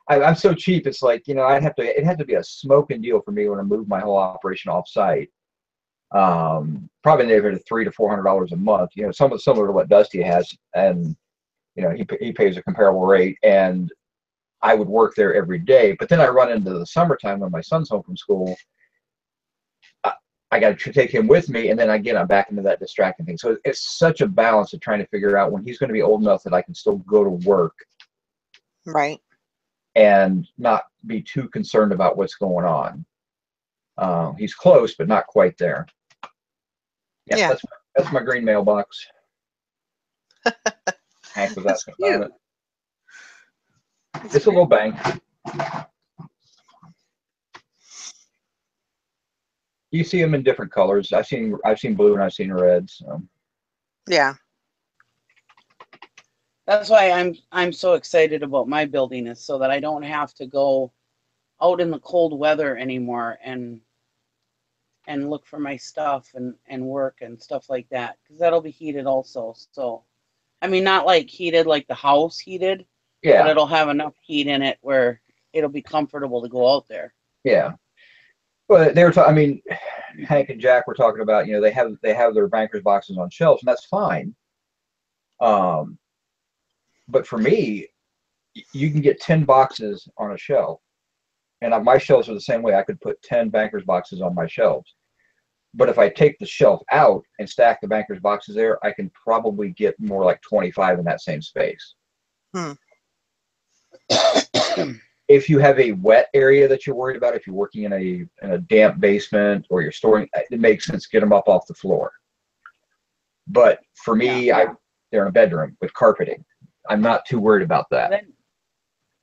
I'm so cheap. It's like, it had to be a smoking deal for me when I moved my whole operation off site. Probably in the neighborhood of $300 to $400 a month. Similar to what Dusty has, and he pays a comparable rate, and I would work there every day. But then I run into the summertime when my son's home from school. I got to take him with me, and then again, I'm back into that distracting thing. So it's such a balance of trying to figure out when he's going to be old enough that I can still go to work, right, and not be too concerned about what's going on. He's close, but not quite there. Yeah. That's my green mailbox. Hank was asking about it. It's a little bank. You see them in different colors. I've seen blue and I've seen red. So. Yeah. That's why I'm so excited about my building, is so that I don't have to go out in the cold weather anymore and look for my stuff and work and stuff like that, because that'll be heated also. So, I mean, not like heated like the house heated, Yeah. but it'll have enough heat in it where it'll be comfortable to go out there. Yeah. Well, they were talking. I mean, Hank and Jack were talking about, you know, they have their bankers boxes on shelves, and that's fine. But for me, you can get 10 boxes on a shelf, and my shelves are the same way. I could put 10 bankers boxes on my shelves. But if I take the shelf out and stack the bankers boxes there, I can probably get more like 25 in that same space. If you have a wet area that you're worried about, if you're working in a damp basement or you're storing, it makes sense to get them up off the floor. But for me, they're in a bedroom with carpeting. I'm not too worried about that.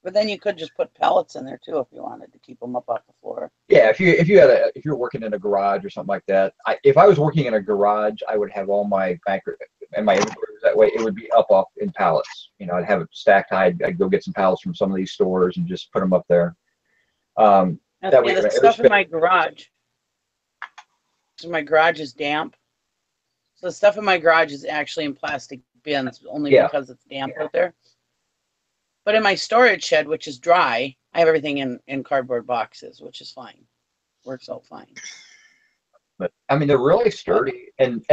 But then you could just put pallets in there too if you wanted to keep them up off the floor. Yeah, if you're working in a garage or something like that. If I was working in a garage, I would have all my banker and my inventory that way. It would be up off in pallets. You know, I'd have it stacked high. I'd go get some pallets from some of these stores and just put them up there. That way, the stuff in my garage. So my garage is damp. So the stuff in my garage is actually in plastic bins, only because it's damp out there. But in my storage shed, which is dry, I have everything in cardboard boxes, which is fine. Works out fine. But I mean, they're really sturdy, and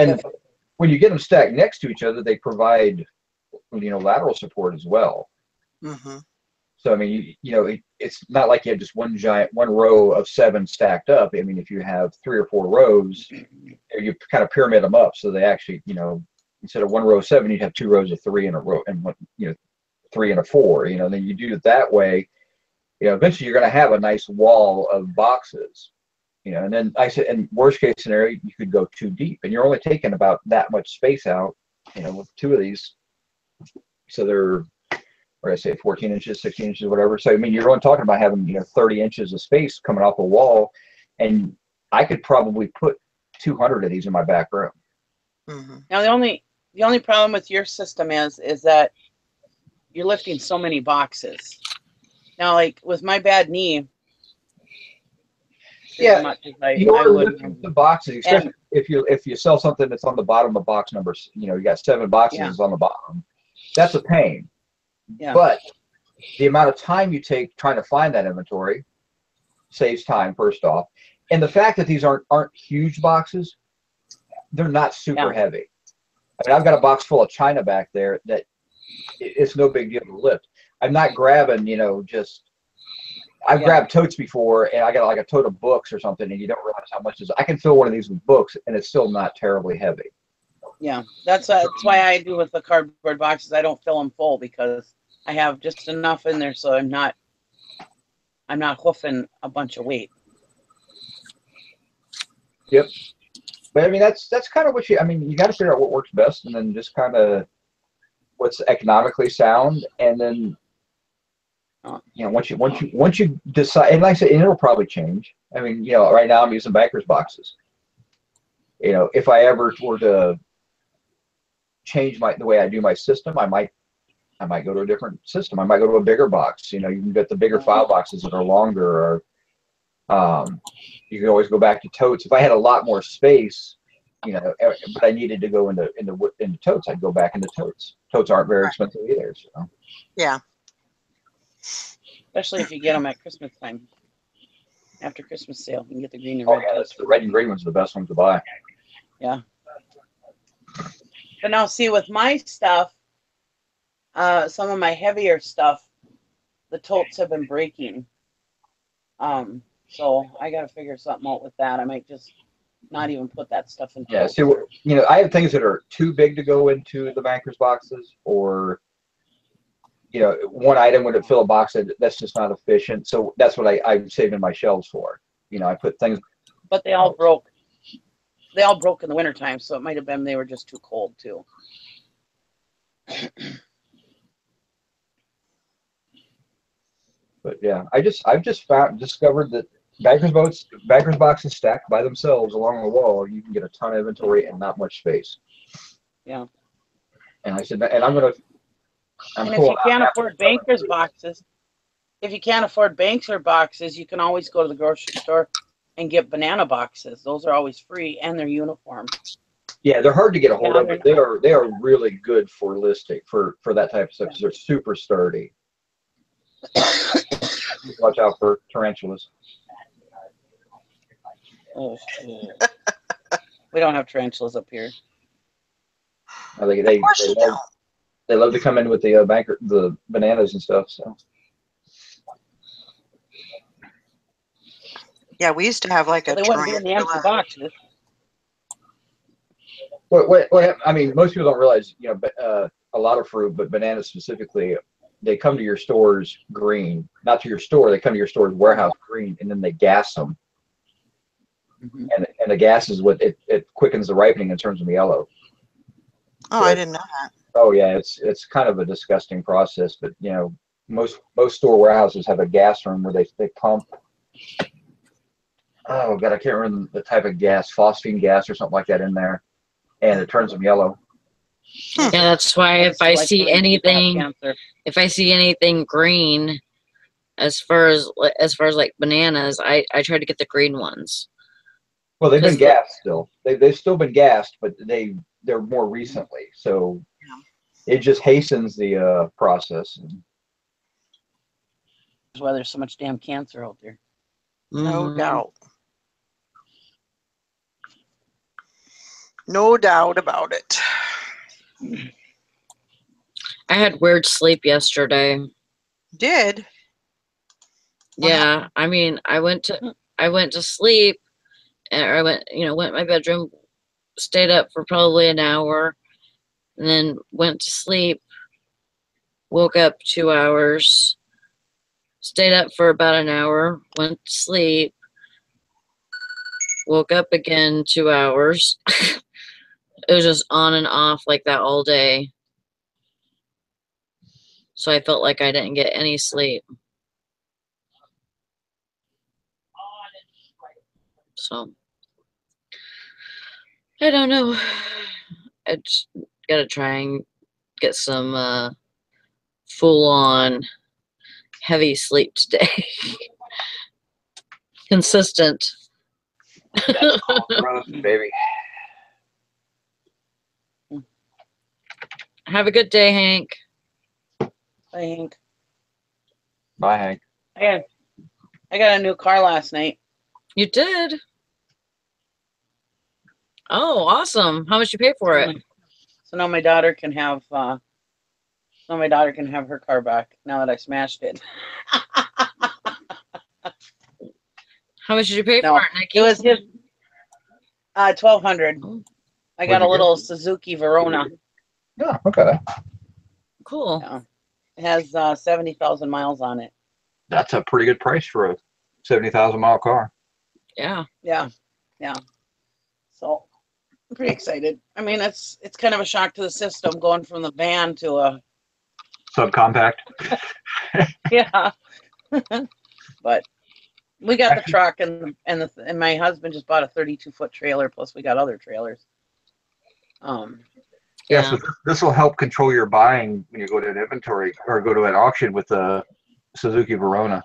when you get them stacked next to each other, they provide, you know, lateral support as well. Mm-hmm. So I mean, you know, it's not like you have just one row of 7 stacked up. I mean, if you have 3 or 4 rows, you kind of pyramid them up so they actually, you know, instead of 1 row of 7, you'd have 2 rows of 3 in a row, and 3 and a 4. You know, then you do it that way. You know, eventually you're going to have a nice wall of boxes. You know, and then I said, in worst case scenario, you could go 2 deep, and you're only taking about that much space out. You know, with 2 of these, so they're, or I say 14 inches, 16 inches, whatever. So I mean, you're only talking about having 30 inches of space coming off a wall, and I could probably put 200 of these in my back room. Mm-hmm. Now the only problem with your system is that you're lifting so many boxes. Now, like with my bad knee, Yeah, as much as I you're would. lifting the boxes, especially if you sell something that's on the bottom of box numbers. You know, you got 7 boxes on the bottom. That's a pain. Yeah. But the amount of time you take trying to find that inventory saves time, first off, and the fact that these aren't huge boxes, they're not super heavy. I mean, I've got a box full of China back there that it's no big deal to lift. I'm not grabbing, I've grabbed totes before, and I got like a tote of books or something, and you don't realize how much I can fill one of these with books, and it's still not terribly heavy. Yeah, that's why I do with the cardboard boxes. I don't fill them full because I have just enough in there, so I'm not hoofing a bunch of weight. Yep. But I mean, that's kind of what you got to figure out what works best, and then just kind of what's economically sound, and then once you decide, and like I said, and it'll probably change. I mean, right now I'm using bankers boxes. If I ever were to change the way I do my system, I might go to a different system. I might go to a bigger box. You can get the bigger file boxes that are longer, or you can always go back to totes. If I had a lot more space, but I needed to go into totes, I'd go back into totes. Totes aren't very expensive either. So. Yeah. Especially if you get them at Christmas time. After Christmas sale, you can get the green and red. red. Oh yeah, the red and green ones are the best ones to buy. Yeah. But now, see, with my stuff, some of my heavier stuff, the totes have been breaking. So I got to figure something out with that. I might just not even put that stuff in. Yeah. See, I have things that are too big to go into the bankers boxes, or one item would fill a box that's just not efficient. So that's what I'm saving my shelves for. I put things. But they all broke. They all broke in the wintertime, so it might have been they were just too cold too. But yeah, I've just discovered that bankers boxes stacked by themselves along the wall, you can get a ton of inventory and not much space. Yeah. And I said, and I'm And if pulling you out can't half afford the bankers boxes, if you can't afford banker boxes, you can always go to the grocery store and get banana boxes. Those are always free and they're uniform. Yeah, they're hard to get a hold Yeah, of, but they are really good for listing for that type of stuff because they're super sturdy. Watch out for tarantulas. Oh, shit. We don't have tarantulas up here. They love to come in with the bananas and stuff. So Yeah, we used to have like a They wouldn't be in the empty tarantula. boxes. what I mean, most people don't realize, a lot of fruit, but bananas specifically, they come to your stores green. Not to your store, they come to your store's warehouse green, and then they gas them. Mm-hmm. And the gas is what it quickens the ripening and turns them yellow. Oh, So I didn't know that. oh yeah, it's kind of a disgusting process, but most store warehouses have a gas room where they pump. Oh God, I can't remember the type of gas, phosphine gas or something like that in there, and it turns them yellow. Yeah, that's why if I see anything, cancer. if I see anything green, as far as like bananas, I try to get the green ones. Well, they've been 'Cause gassed still. They've still been gassed, but they're more recently, so it just hastens the process. That's why there's so much damn cancer out there. No Mhm. doubt. No doubt about it. I had weird sleep yesterday. Did? What Yeah, I mean, I went to sleep, and I went in my bedroom, stayed up for probably an hour, and then went to sleep. Woke up 2 hours, stayed up for about an hour, went to sleep, woke up again 2 hours. It was just on and off like that all day. So I felt like I didn't get any sleep. So I don't know. I just gotta try and get some full on heavy sleep today. Consistent. Growth, baby. Have a good day, Hank. Hank. Bye, Hank. I got a new car last night. You did? Oh, awesome. How much you pay for it? So now my daughter can have her car back now that I smashed it. How much did you pay No, for it, Nikki? it was just $1,200. I got a What'd you little Suzuki Verona. Yeah, okay. Cool. Yeah. It has 70,000 miles on it. That's a pretty good price for a 70,000-mile car. Yeah. Yeah. So I'm pretty excited. I mean, it's kind of a shock to the system going from the van to a Subcompact. yeah. But we got the truck and my husband just bought a 32-foot trailer. Plus we got other trailers. Yeah, so this will help control your buying when you go to an inventory or go to an auction with a Suzuki Verona.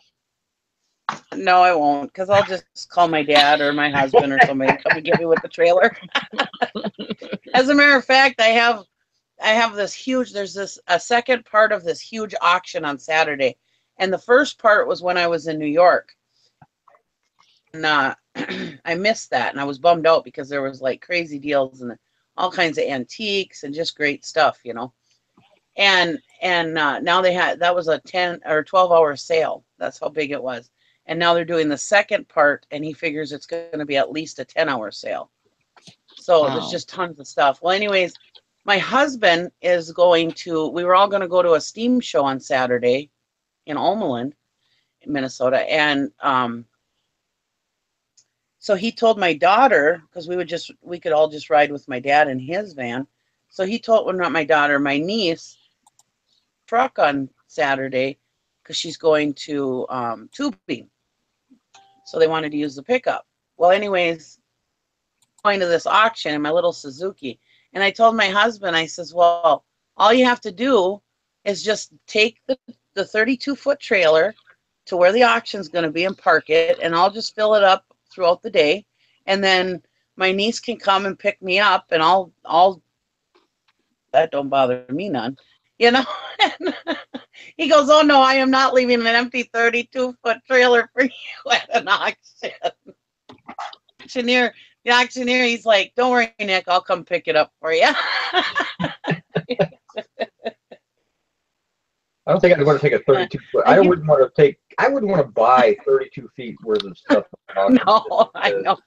No, I won't, because I'll just call my dad or my husband or somebody to come and get me with the trailer. As a matter of fact, I have this huge. There's a second part of this huge auction on Saturday, and the first part was when I was in New York, and I missed that, and I was bummed out because there was like crazy deals and all kinds of antiques and just great stuff, And now that was a 10 or 12-hour sale. That's how big it was. And now they're doing the second part, and he figures it's going to be at least a 10-hour sale. So there's just tons of stuff. Well, anyways, my husband is we were all going to go to a steam show on Saturday in Omaland, Minnesota. And so he told my daughter, because we could all just ride with my dad in his van. So he told, well, not my daughter, my niece, truck on Saturday, because she's going to tubing. So they wanted to use the pickup. Well, anyways, going to this auction in my little Suzuki. And I told my husband, I says, well, all you have to do is just take the 32-foot trailer to where the auction's going to be and park it, and I'll just fill it up throughout the day. And then my niece can come and pick me up, and I'll that don't bother me none. You know, he goes, oh no, I am not leaving an empty 32-foot trailer for you at an auction. The auctioneer, he's like, don't worry, Nick, I'll come pick it up for you. I don't think I'd want to take a 32-foot. I wouldn't want to buy 32 feet worth of stuff. No, I know.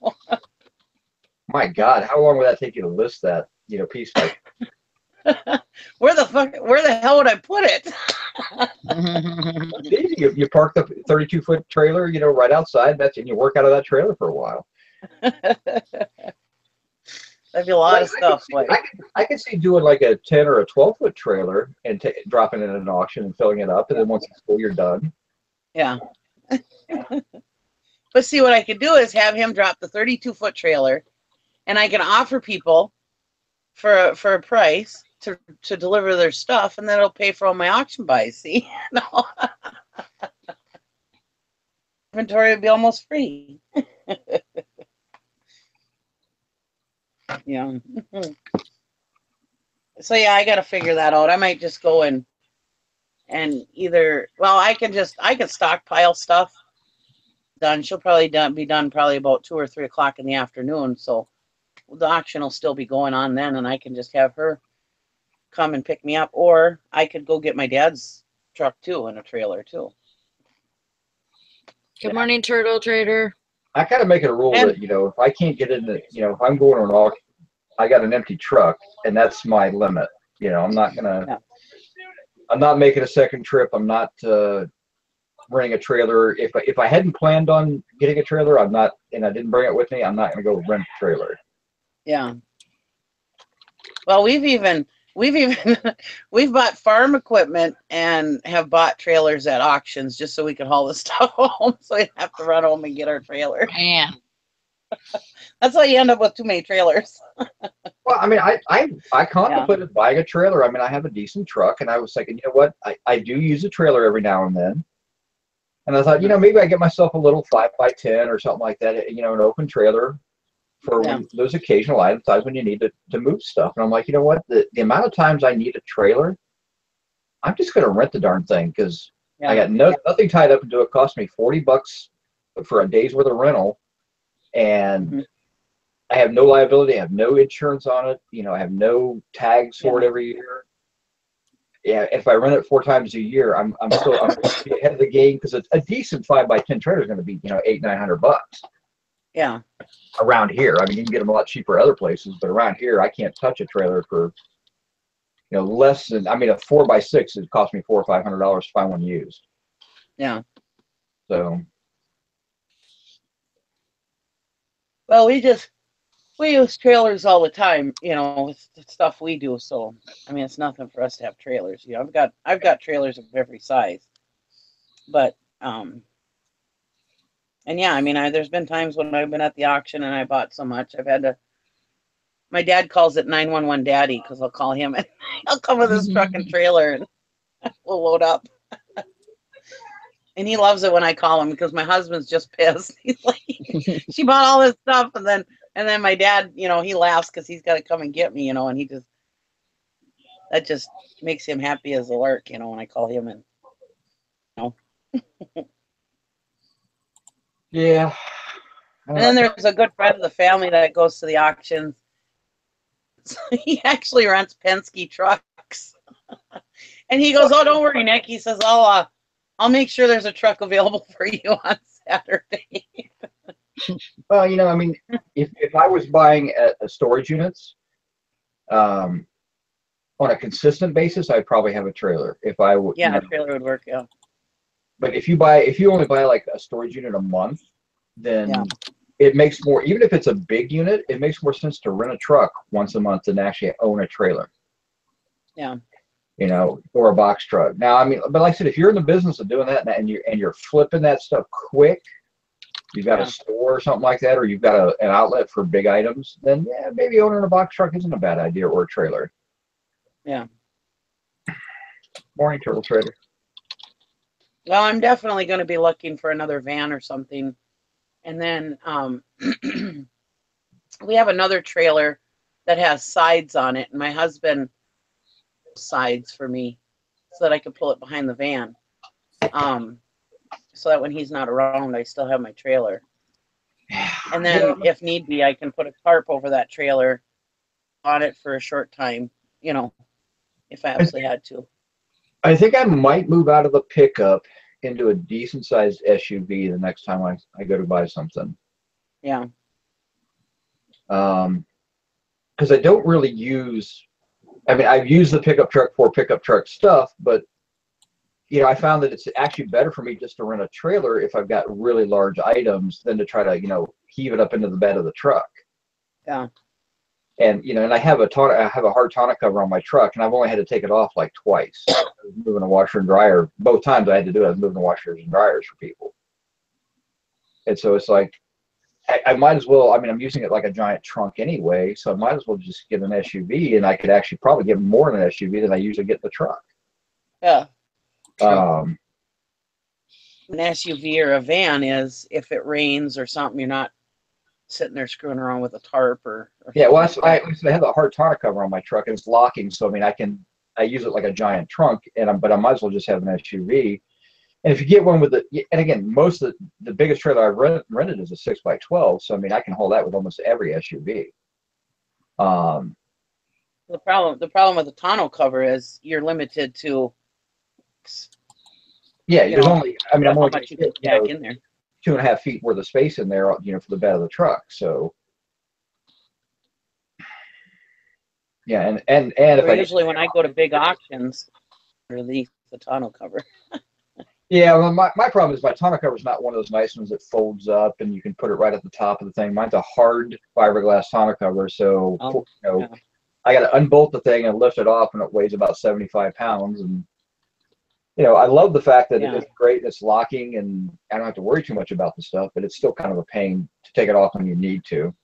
My God, how long would that take you to list that, piece by? Where the hell would I put it? It's easy. You park the 32-foot trailer, right outside. And you work out of that trailer for a while. That'd be a lot of stuff. I could see doing like a 10 or a 12-foot trailer and dropping it in an auction and filling it up, and then once it's full, you're done. Yeah. But see, what I could do is have him drop the 32-foot trailer, and I can offer people for a price to deliver their stuff, and then it'll pay for all my auction buys. See, no. Inventory would be almost free. Yeah. So yeah, I got to figure that out. I might just go and either, well, I can stockpile stuff. Done. She'll probably be done probably about 2 or 3 o'clock in the afternoon. So the auction will still be going on then, and I can just have her come and pick me up, or I could go get my dad's truck too in a trailer too. Good morning, Turtle Trader. I kind of make it a rule that, if I can't get in the, if I'm going to an auction, I got an empty truck, and that's my limit. I'm not I'm not making a second trip. I'm not renting a trailer. If I hadn't planned on getting a trailer, I'm not, and I didn't bring it with me, I'm not going to go rent a trailer. Yeah. Well, we've bought farm equipment and have bought trailers at auctions just so we could haul the stuff home, so we don't have to run home and get our trailer. Man. That's why you end up with too many trailers. Well, I mean, I contemplated buying a trailer. I mean, I have a decent truck, and I was thinking, you know what, I do use a trailer every now and then. And I thought, maybe I get myself a little 5x10 or something like that, an open trailer for those occasional times when you need to move stuff. And I'm like, you know what, the amount of times I need a trailer, I'm just going to rent the darn thing, because I got nothing tied up into it. It cost me $40 for a day's worth of rental, and I have no liability. I have no insurance on it. I have no tags for it every year. Yeah, if I rent it 4 times a year, I'm still ahead of the game, because a decent 5x10 trailer is going to be $800-900. Yeah. Around here, I mean, you can get them a lot cheaper other places, but around here, I can't touch a trailer for less than. I mean, a 4x6 it cost me $400 or $500 to find one used. Yeah. So. Well, we use trailers all the time, with the stuff we do. So, I mean, it's nothing for us to have trailers. I've got trailers of every size, but, and yeah, I mean, there's been times when I've been at the auction and I bought so much, I've had to, my dad calls it 911 daddy, because I'll call him and he'll come with his truck and trailer and we'll load up. And he loves it when I call him, because my husband's just pissed. He's like, she bought all this stuff, and then my dad, he laughs because he's got to come and get me, and that just makes him happy as a lark, when I call him and, Yeah. And then there's a good friend of the family that goes to the auctions. So he actually rents Penske trucks. And he goes, oh, don't worry, Nick. He says, I'll make sure there's a truck available for you on Saturday. Well, I mean, if I was buying a storage units on a consistent basis, I'd probably have a trailer. If I would, a trailer would work. Yeah. But if you only buy like a storage unit a month, then it makes more. Even if it's a big unit, it makes more sense to rent a truck once a month than actually own a trailer. Yeah. Or a box truck. Now, I mean, but like I said, if you're in the business of doing that and you're flipping that stuff quick, you've got a store or something like that, or you've got an outlet for big items, then yeah, maybe owning a box truck isn't a bad idea, or a trailer. Yeah. Morning, Turtle Trader. Well, I'm definitely going to be looking for another van or something. And then we have another trailer that has sides on it, and my husband sides for me so that I can pull it behind the van. So that when he's not around, I still have my trailer. And then if need be, I can put a tarp over that trailer on it for a short time, you know, if I absolutely had to. I think I might move out of the pickup into a decent sized SUV the next time I go to buy something. Yeah. Because I don't really use, I mean, I've used the pickup truck for pickup truck stuff, but you know, I found that it's actually better for me just to rent a trailer if I've got really large items than to try to, you know, heave it up into the bed of the truck. Yeah. And you know, and I have a hard tonneau cover on my truck, and I've only had to take it off like twice. I was moving a washer and dryer. Both times I had to do it, I was moving washers and dryers for people. And so it's like, I might as well, I mean, I'm using it like a giant trunk anyway, so I might as well just get an SUV, and I could actually probably get more than an SUV than I usually get in the truck. Yeah. Um, An SUV or a van is if it rains or something, you're not sitting there screwing around with a tarp or yeah, well, I have a hard tonneau cover on my truck, and it's locking, so I mean, I use it like a giant trunk, but I might as well just have an SUV. And if you get one with and again, most of the biggest trailer I've rented is a 6x12, so I mean, I can hold that with almost every SUV. The problem with the tonneau cover is you're limited to. Yeah, there's only, I mean, I'm only much you can pack in there. 2.5 feet worth of space in there, you know, for the bed of the truck. So yeah, and if usually when I go to big auctions, release the tonneau cover. Yeah, well, my problem is my tonneau cover is not one of those nice ones that folds up and you can put it right at the top of the thing. Mine's a hard fiberglass tonneau cover, so you know, yeah. I got to unbolt the thing and lift it off, and it weighs about 75 pounds. And you know, I love the fact that it's great, it's locking, and I don't have to worry too much about the stuff, but it's still kind of a pain to take it off when you need to.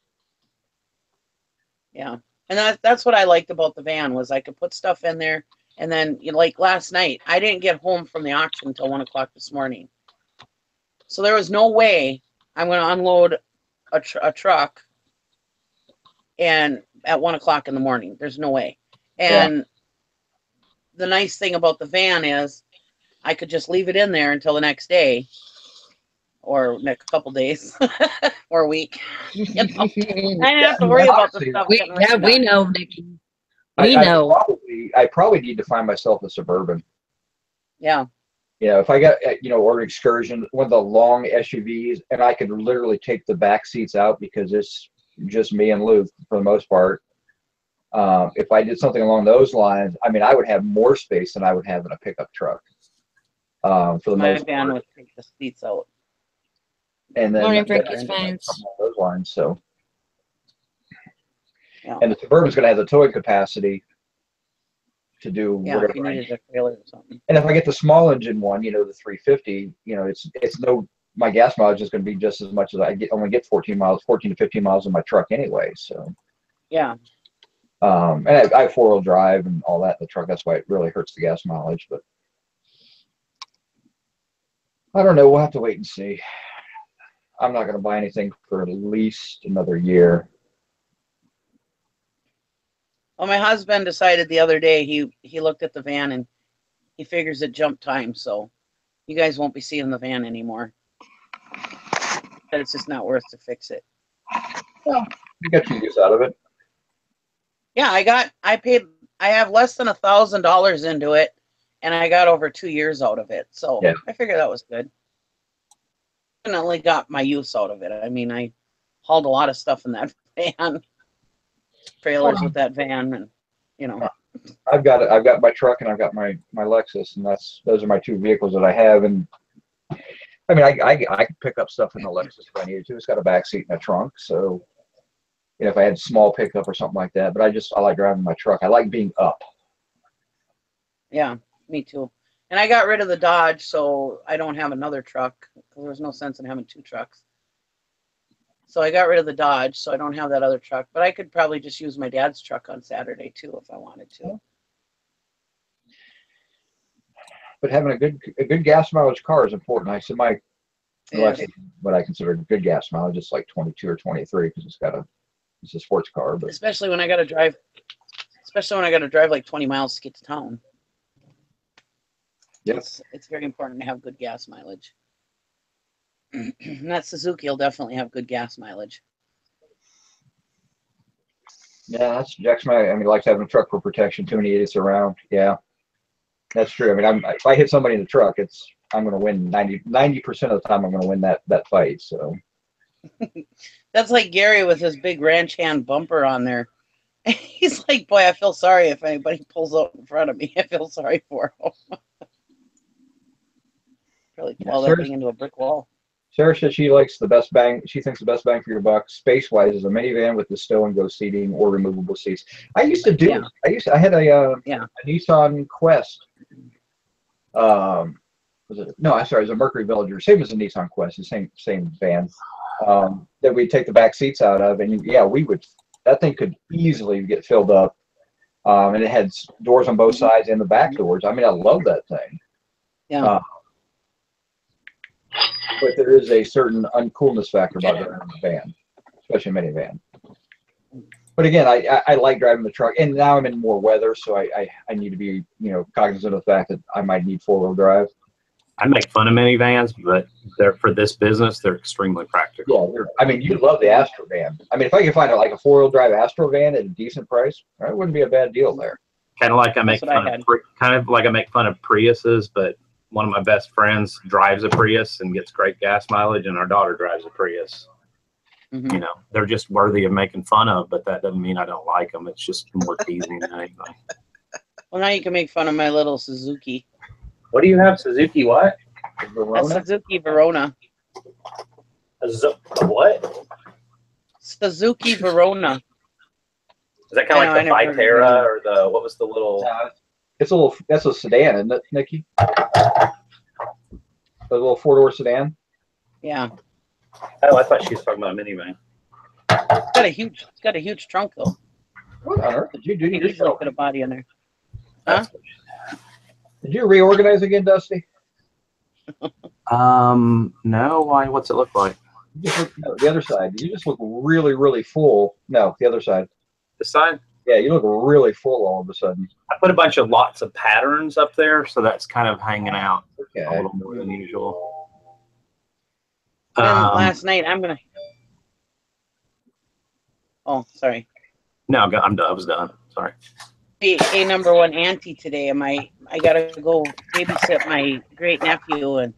Yeah, and that's what I liked about the van was I could put stuff in there. And then, you know, like last night, I didn't get home from the auction until 1 o'clock this morning. So there was no way I'm going to unload a truck and at 1 o'clock in the morning. There's no way. And the nice thing about the van is I could just leave it in there until the next day or next couple days or a week. You know? I didn't have to worry about the stuff. We know, Nikki. I probably need to find myself a Suburban. Yeah. You know, if I got, you know, or an Excursion, one of the long SUVs, and I could literally take the back seats out because it's just me and Luke for the most part. If I did something along those lines, I mean, I would have more space than I would have in a pickup truck. For the most part. My van would take the seats out. And then Morning, Frankie's fine. Those lines, so. Yeah. And the Suburban's going to have the towing capacity to do whatever. If you needed a trailer or something. And if I get the small engine one, you know, the 350, you know, my gas mileage is going to be just as much as only get 14 to 15 miles in my truck anyway. So. Yeah. And I have 4-wheel drive and all that in the truck. That's why it really hurts the gas mileage. But I don't know. We'll have to wait and see. I'm not going to buy anything for at least another year. Well, my husband decided the other day, he looked at the van and he figures it jumped time, so you guys won't be seeing the van anymore. But it's just not worth to fix it. Well, you got 2 years out of it. Yeah, I have less than $1,000 into it, and I got over 2 years out of it. So yeah. I figured that was good. Definitely got my use out of it. I mean, I hauled a lot of stuff in that van. Trailers with that van, and you know, I've got my truck and I've got my Lexus, and those are my 2 vehicles that I have. And I mean, I can pick up stuff in the Lexus if I needed to. It's got a back seat and a trunk, so you know, if I had a small pickup or something like that. But I like driving my truck. I like being up. Yeah, me too. And I got rid of the Dodge, so I don't have another truck because there's no sense in having 2 trucks. So I got rid of the Dodge, so I don't have that other truck. But I could probably just use my dad's truck on Saturday too if I wanted to. But having a good gas mileage car is important. I said what I consider good gas mileage is like 22 or 23 because it's a sports car. But especially when I got to drive like 20 miles to get to town. Yes, it's very important to have good gas mileage. And that Suzuki will definitely have good gas mileage. yeah, that's Jack's he likes having a truck for protection. Too many idiots around. Yeah, that's true. I mean, if I hit somebody in the truck, I'm going to win 90% of the time. I'm going to win that fight. So That's like Gary with his big ranch hand bumper on there. He's like, boy, I feel sorry if anybody pulls up in front of me. I feel sorry for him. Probably plow that thing into a brick wall. Sarah says she likes the best bang. She thinks the best bang for your buck, space-wise, is a minivan with the stow-and-go seating or removable seats. I used to do. Yeah. I had a Nissan Quest. Was it? No, I'm sorry. It was a Mercury Villager, same as a Nissan Quest, the same van. That we'd take the back seats out of, and we would. That thing could easily get filled up, and it had doors on both sides and the back doors. I mean, I love that thing. Yeah. But there is a certain uncoolness factor about driving a van, especially a minivan. But again, I like driving the truck, and now I'm in more weather, so I need to be cognizant of the fact that I might need 4-wheel drive. I make fun of minivans, but for this business, they're extremely practical. Yeah, I mean, you love the Astro van. I mean, if I could find a 4-wheel drive Astro van at a decent price, that wouldn't be a bad deal there. Kind of like I make fun of Priuses, but one of my best friends drives a Prius and gets great gas mileage, and our daughter drives a Prius. Mm-hmm. They're just worthy of making fun of, but that doesn't mean I don't like them. It's just more teasing than anything. Well, now you can make fun of my little Suzuki. What do you have? Suzuki what? A Suzuki Verona. What? Suzuki Verona. Is that kind of like the Vitara or what was the little? That's a sedan, isn't it, Nikki? A little 4-door sedan. Yeah. Oh, I thought she was talking about a minivan. It's got a huge trunk though. What on earth did you do? You usually put a body in there. Huh? Did you reorganize again, Dusty? No. Why? What's it look like? The other side. You just look really, really full. No, the other side. This side? Yeah, you look really full all of a sudden. I put a bunch of lots of patterns up there, so that's kind of hanging out a little more than usual. Last night, Oh, sorry. No, I'm done. I was done. Sorry. A number one auntie today, and I gotta go babysit my great nephew, and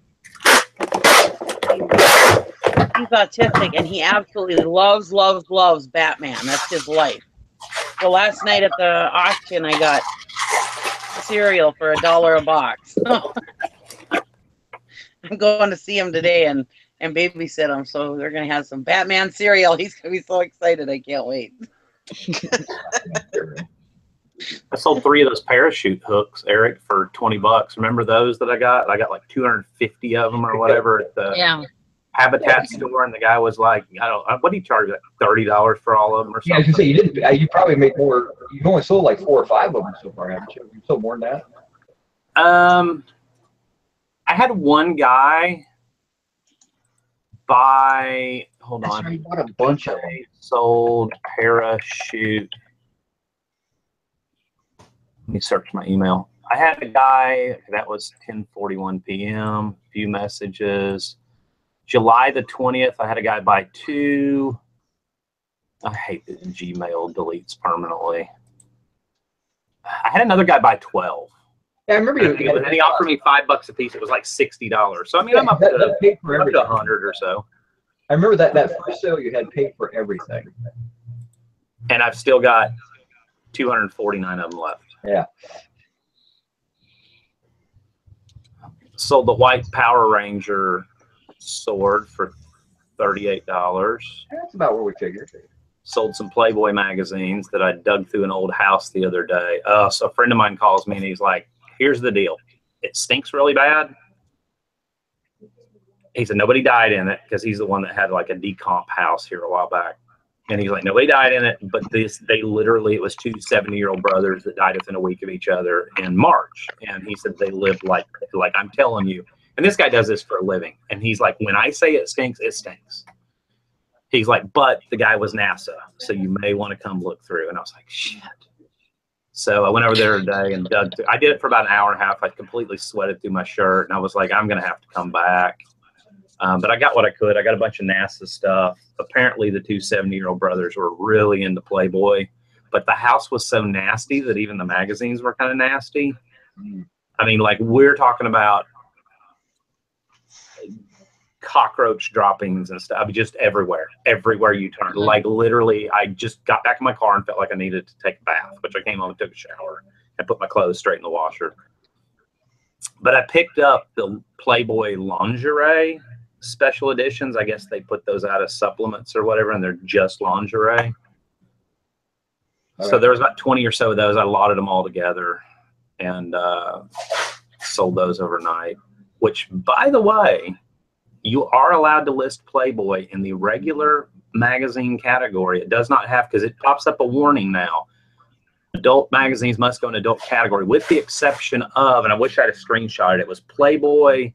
he's autistic, and he absolutely loves Batman. That's his life. So last night at the auction, I got cereal for $1 a box. I'm going to see him today and babysit him, so they're gonna have some Batman cereal. He's gonna be so excited. I can't wait. I sold 3 of those parachute hooks, Eric, for $20. Remember those that I got? I got like 250 of them or whatever at the Habitat store, and the guy was like, what do you charge? Like $30 for all of them or something? Yeah, I was gonna say you didn't. You probably made more. You've only sold like 4 or 5 of them so far, haven't you? You sold more than that. I had one guy buy. Hold on. Right, you bought a bunch of them. Sold parachute. Let me search my email. I had a guy, that was 10:41 p.m., few messages. July the 20th, I had a guy buy 2. I hate that Gmail deletes permanently. I had another guy buy 12. Yeah, I remember and he offered me $5 a piece. It was like $60. So I mean, I'm up to 100 or so. I remember that first sale you had paid for everything. And I've still got 249 of them left. Yeah. Sold the white Power Ranger sword for $38. That's about what we figured. Sold some Playboy magazines that I dug through an old house the other day. So a friend of mine calls me and he's like, here's the deal. It stinks really bad. he said nobody died in it, because he's the one that had like a decomp house here a while back. And he's like, nobody died in it, but they literally, it was two 70-year-old brothers that died within a week of each other in March. And he said they lived like I'm telling you. And this guy does this for a living. And he's like, when I say it stinks, it stinks. He's like, but the guy was NASA, so you may want to come look through. And I was like, shit. So I went over there today and dug through. I did it for about an hour and a half. I completely sweated through my shirt. And I was like, I'm going to have to come back. But I got what I could. I got a bunch of NASA stuff. Apparently, the two 70-year-old brothers were really into Playboy. But the house was so nasty that even the magazines were kind of nasty. I mean, like, we're talking about cockroach droppings and stuff. I mean, just everywhere you turn. Like, literally, I just got back in my car and felt like I needed to take a bath, which I came home and took a shower and put my clothes straight in the washer. But I picked up the Playboy lingerie special editions. I guess they put those out as supplements or whatever, and they're just lingerie. So there was about 20 or so of those. I lotted them all together and sold those overnight, which, by the way, you are allowed to list Playboy in the regular magazine category. It does not have, because it pops up a warning now. Adult magazines must go in adult category, with the exception of, and I wish I had a screenshot, it was Playboy,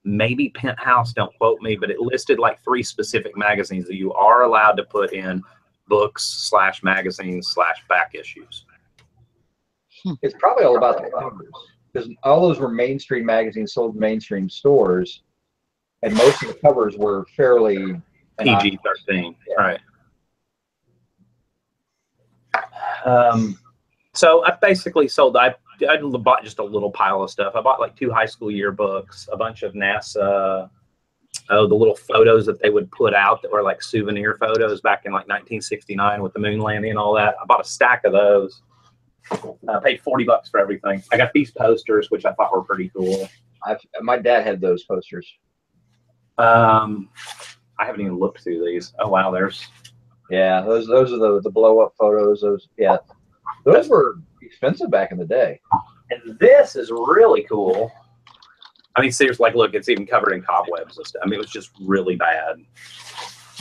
maybe Penthouse, don't quote me, but it listed like 3 specific magazines that you are allowed to put in books / magazines / back issues. It's probably all about the covers, because all those were mainstream magazines sold in mainstream stores, and most of the covers were fairly PG-13, yeah. Right. So I basically sold, I bought just a little pile of stuff. I bought like 2 high school yearbooks, a bunch of NASA, the little photos that they would put out that were like souvenir photos back in like 1969 with the moon landing and all that. I bought a stack of those. I paid $40 for everything. I got these posters, which I thought were pretty cool. My dad had those posters. I haven't even looked through these. Oh wow, those are the blow up photos. Those were expensive back in the day. And this is really cool. I mean, seriously, like, look, it's even covered in cobwebs and stuff. I mean, it was just really bad.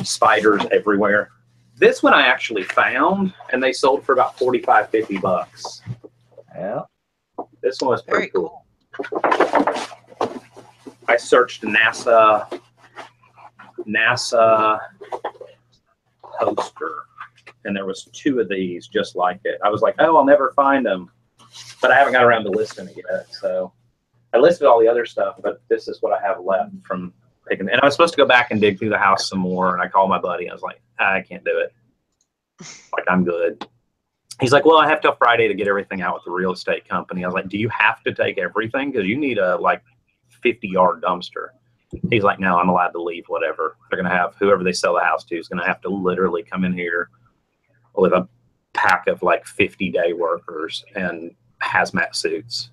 Spiders everywhere. This one I actually found, and they sold for about $45–50. Yeah. This one was pretty cool. I searched NASA poster, and there was 2 of these just like it. I was like, oh, I'll never find them, but I haven't got around to listing it yet. So I listed all the other stuff, but this is what I have left from picking. And I was supposed to go back and dig through the house some more, and I called my buddy. I was like, I can't do it. Like, I'm good. He's like, well, I have till Friday to get everything out with the real estate company. I was like, do you have to take everything? Because you need a like 50-yard dumpster. He's like, no, I'm allowed to leave whatever. They're going to have, whoever they sell the house to is going to have to literally come in here with a pack of like 50-day workers and hazmat suits.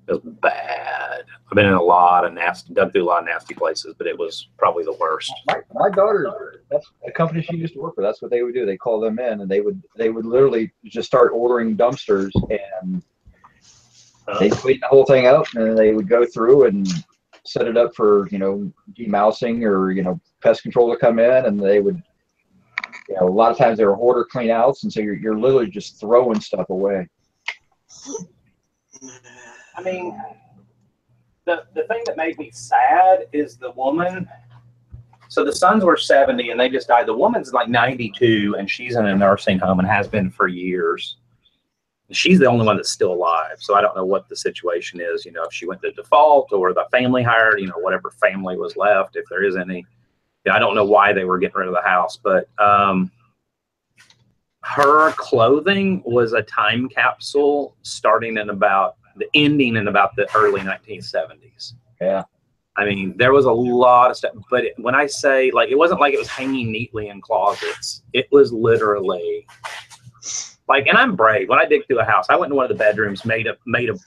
It was bad. I've been in a lot of nasty, dug through a lot of nasty places, but it was probably the worst. My daughter, that's the company she used to work for. That's what they would do. They call them in, and they would literally just start ordering dumpsters, and they'd clean the whole thing out, and then they would go through and set it up for, demousing or, pest control to come in, and they would, a lot of times they were hoarder clean outs, and so you're literally just throwing stuff away. I mean, the thing that made me sad is the woman. So the sons were 70 and they just died. The woman's like 92 and she's in a nursing home and has been for years. She's the only one that's still alive. So I don't know what the situation is, if she went to default or the family hired, whatever family was left, if there is any. I don't know why they were getting rid of the house, but her clothing was a time capsule ending in about the early 1970s. Yeah. I mean, there was a lot of stuff, but when I say, like, it wasn't like it was hanging neatly in closets. It was literally like, and I'm brave. When I dig through a house, I went into one of the bedrooms, made a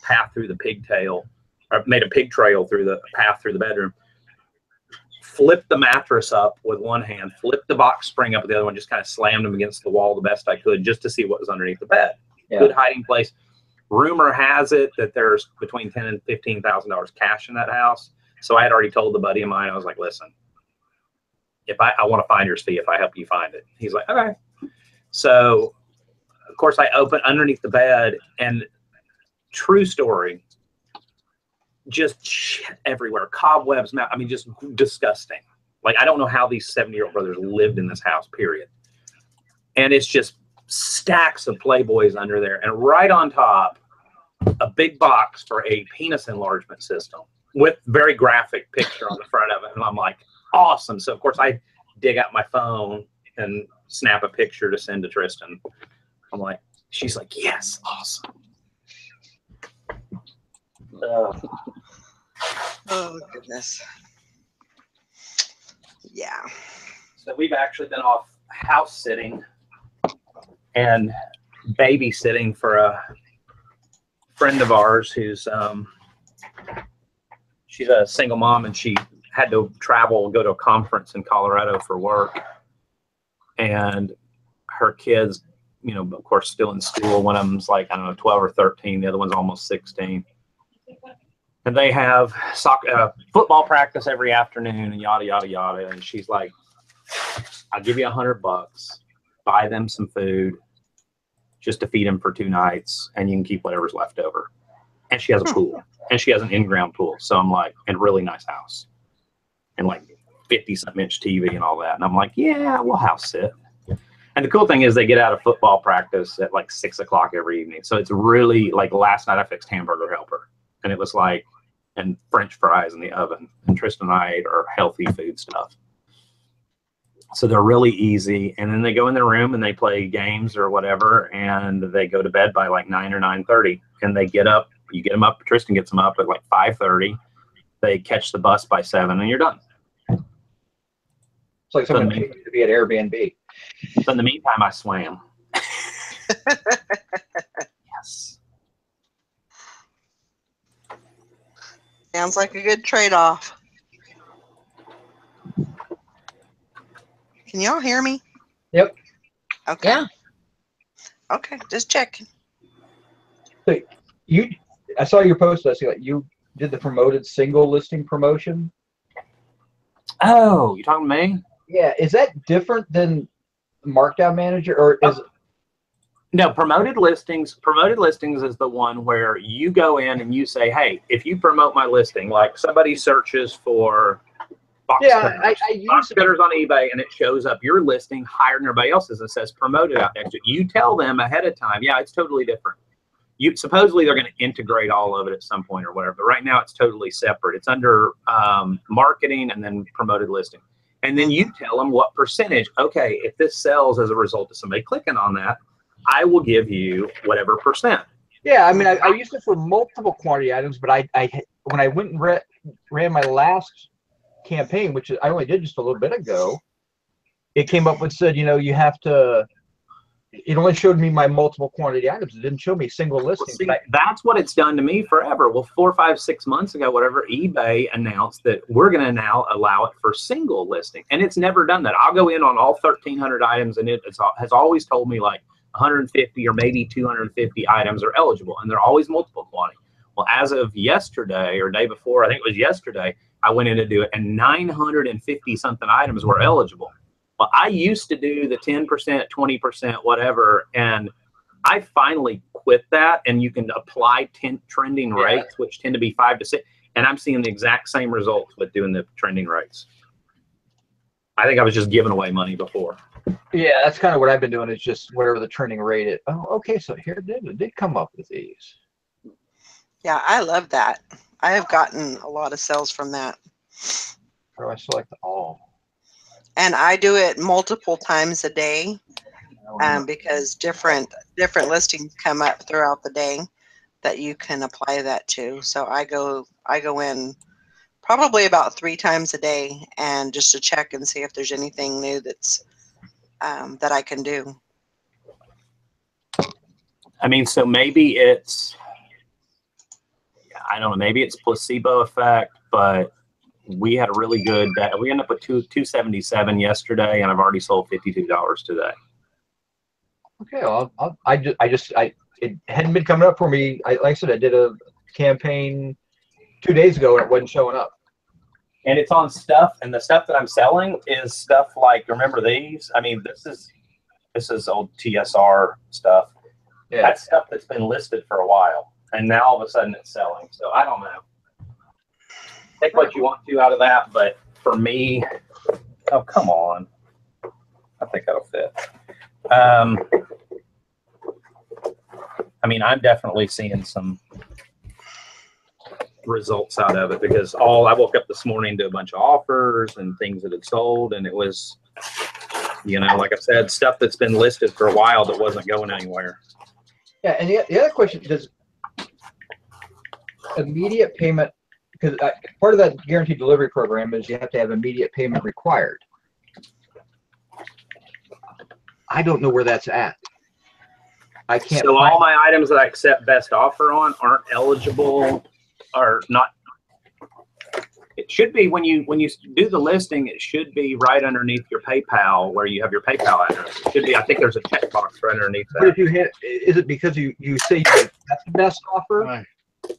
path through the pigtail, or made a pig trail through the path through the bedroom, flipped the mattress up with one hand, flipped the box spring up with the other one, just kind of slammed them against the wall the best I could just to see what was underneath the bed. Yeah. Good hiding place. Rumor has it that there's between $10,000 and $15,000 cash in that house. So I had already told the buddy of mine, I was like, listen, if I want a finder's fee if I help you find it. He's like, okay. So of course I open underneath the bed, and true story, just shit everywhere, cobwebs, I mean, just disgusting. Like, I don't know how these 70-year-old brothers lived in this house, period. And it's just stacks of Playboys under there, and right on top, a big box for a penis enlargement system with very graphic picture on the front of it. And I'm like, awesome. So of course I dig out my phone and snap a picture to send to Tristan. I'm like, she's like, yes, awesome. Oh goodness. Yeah. So we've actually been off house sitting and babysitting for a friend of ours who's she's a single mom, and she had to travel and go to a conference in Colorado for work, and her kids, you know, of course, still in school. One of them's like, I don't know, 12 or 13. The other one's almost 16. And they have soccer, football practice every afternoon, and yada, yada, yada. And she's like, I'll give you $100, buy them some food just to feed them for 2 nights, and you can keep whatever's left over. And she has a pool, and she has an in-ground pool. So I'm like, and really nice house, and like 50-something inch TV and all that. And I'm like, yeah, we'll house sit. And the cool thing is they get out of football practice at like 6 o'clock every evening. So it's really like, last night I fixed hamburger helper, and it was like, and French fries in the oven. And Tristan and I ate our healthy food stuff. So they're really easy. And then they go in their room and they play games or whatever, and they go to bed by like 9 or 9:30. And they get up, you get them up, Tristan gets them up at like 5:30. They catch the bus by 7, and you're done. It's like someone paid to be at Airbnb. So in the meantime, I swam. Yes. Sounds like a good trade-off. Can y'all hear me? Yep. Okay. Yeah. Okay, just checking. So I saw your post. I see, like, you did the promoted single listing promotion. Oh, you talking to me? Yeah. Is that different than Markdown Manager, or is No, promoted listings is the one where you go in and you say, hey, if you promote my listing, like somebody searches for box cutters, I use box cutters on eBay, and it shows up your listing higher than everybody else's, and says promoted out next to it. You tell them ahead of time, yeah, it's totally different. Supposedly they're going to integrate all of it at some point or whatever, but right now it's totally separate. It's under marketing and then promoted listing. And then you tell them what percentage. Okay, if this sells as a result of somebody clicking on that, I will give you whatever percent. Yeah, I mean, I used it for multiple quantity items, but I when I went and ran my last campaign, which I only did just a little bit ago, it came up and said, you know, you have to. It only showed me my multiple quantity items. It didn't show me single listings. Well, see, that's what it's done to me forever. Well, 4, 5, 6 months ago, whatever, eBay announced that we're going to now allow it for single listing, and it's never done that. I'll go in on all 1,300 items, and it has always told me like 150 or maybe 250 items are eligible, and they're always multiple quantity. Well, as of yesterday or day before, I think it was yesterday, I went in to do it, and 950 something items were eligible. Well, I used to do the 10%, 20%, whatever, and I finally quit that. And you can apply trending rates, which tend to be 5 to 6, and I'm seeing the exact same results with doing the trending rates. I think I was just giving away money before. Yeah, that's kind of what I've been doing. Is just whatever the trending rate is. Oh, okay, so here it did come up with these. Yeah, I love that. I have gotten a lot of sales from that. How do I select all? And I do it multiple times a day because different listings come up throughout the day that you can apply that to. So I go in probably about 3 times a day, and just to check and see if there's anything new that's that I can do. I mean, so maybe it's, I don't know, maybe it's placebo effect, but we had a really good day. We ended up with 277 yesterday, and I've already sold $52 today. Okay, well, it hadn't been coming up for me. Like I said, I did a campaign 2 days ago, and it wasn't showing up. And it's on stuff, and the stuff that I'm selling is stuff like, remember these? I mean, this is old TSR stuff. Yeah. That's stuff that's been listed for a while, and now all of a sudden it's selling. So I don't know. Take what you want to out of that, but for me, oh, come on. I think that'll fit. I mean, I'm definitely seeing some results out of it because I woke up this morning to a bunch of offers and things that had sold, and it was, you know, like I said, stuff that's been listed for a while that wasn't going anywhere. Yeah, and the other question, does immediate payment, because part of that guaranteed delivery program is you have to have immediate payment required. I don't know where that's at. I can't. So all my items that I accept best offer on aren't eligible, or not. It should be when you do the listing, it should be right underneath your PayPal where you have your PayPal address. It should be. I think there's a checkbox right underneath that. But if you hit, is it because you say that's the best offer?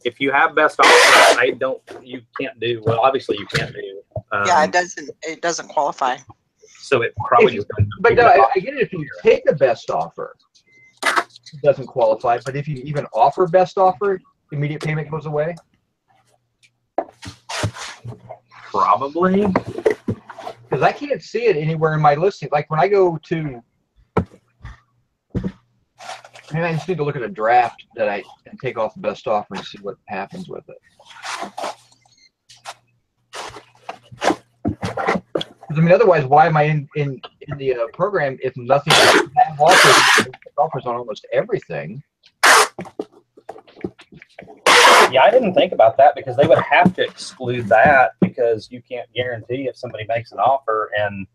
If you have best offer, you can't do, well, obviously you can't do. Yeah, it doesn't qualify. So it probably just doesn't. But no, I get it if you take a best offer, it doesn't qualify. But if you even offer best offer, immediate payment goes away? Probably. Because I can't see it anywhere in my listing. Like when I go to, I just need to look at a draft that I can take off the best offer and see what happens with it. I mean, otherwise, why am I in the program if nothing offers on almost everything? Yeah, I didn't think about that because they would have to exclude that because you can't guarantee if somebody makes an offer and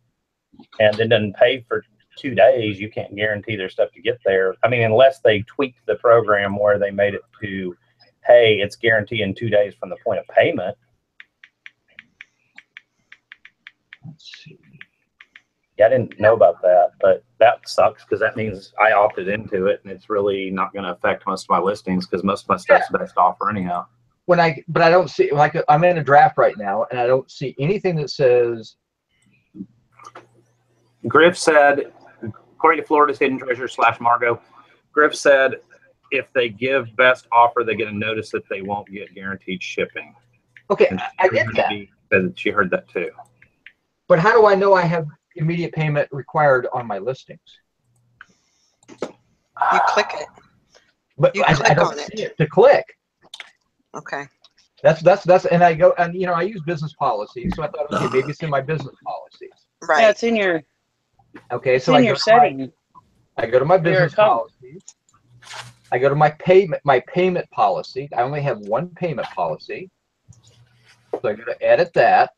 then doesn't pay for 2 days, you can't guarantee their stuff to get there. I mean, unless they tweaked the program where they made it to, hey, it's guaranteed in 2 days from the point of payment. Let's see. Yeah, I didn't know about that, but that sucks because that means I opted into it, and it's really not going to affect most of my listings because most of my stuff's best offer anyhow. But I don't see, like, I'm in a draft right now, and I don't see anything that says. Griff said, according to Florida's Hidden Treasure / Margo, Griff said if they give best offer, they get a notice that they won't get guaranteed shipping. Okay, I get that. Said she heard that too. But how do I know I have immediate payment required on my listings? You click it. But You I click don't on it. see it to click. Okay. That's and I go, and I use business policies, so I thought, okay, maybe it's in my business policies. Right. Yeah, it's in your Okay, so in your setting. I go to my business policies. I go to my payment policy. I only have one payment policy. So I go to edit that,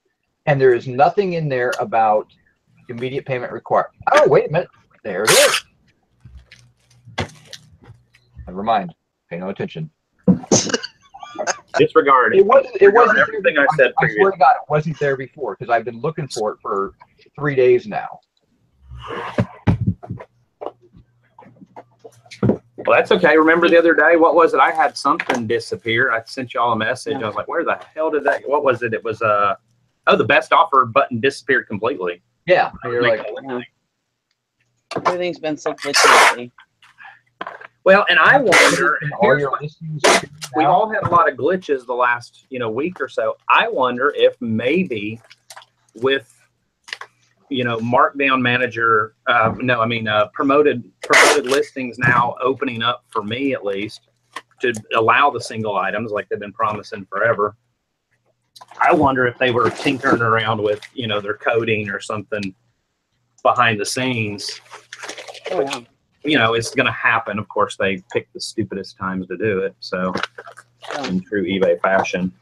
and there is nothing in there about immediate payment required. Oh, wait a minute. There it is. Never mind. Pay no attention. Disregard. It wasn't everything I said I swear to God, it wasn't there before because I've been looking for it for 3 days now. Well, that's okay. Remember the other day, what was it? I had something disappear. I sent y'all a message. I was like, where the hell did that? What was it? It was oh, the best offer button disappeared completely. Yeah. And you're like, Everything's been so glitchy lately. Well, and I wonder, all your listings we've all had a lot of glitches the last, week or so. I wonder if maybe with, Markdown Manager, promoted listings now opening up for me at least to allow the single items like they've been promising forever. I wonder if they were tinkering around with, their coding or something behind the scenes. Oh, yeah. Which, it's going to happen. Of course, they pick the stupidest times to do it. So, in true eBay fashion.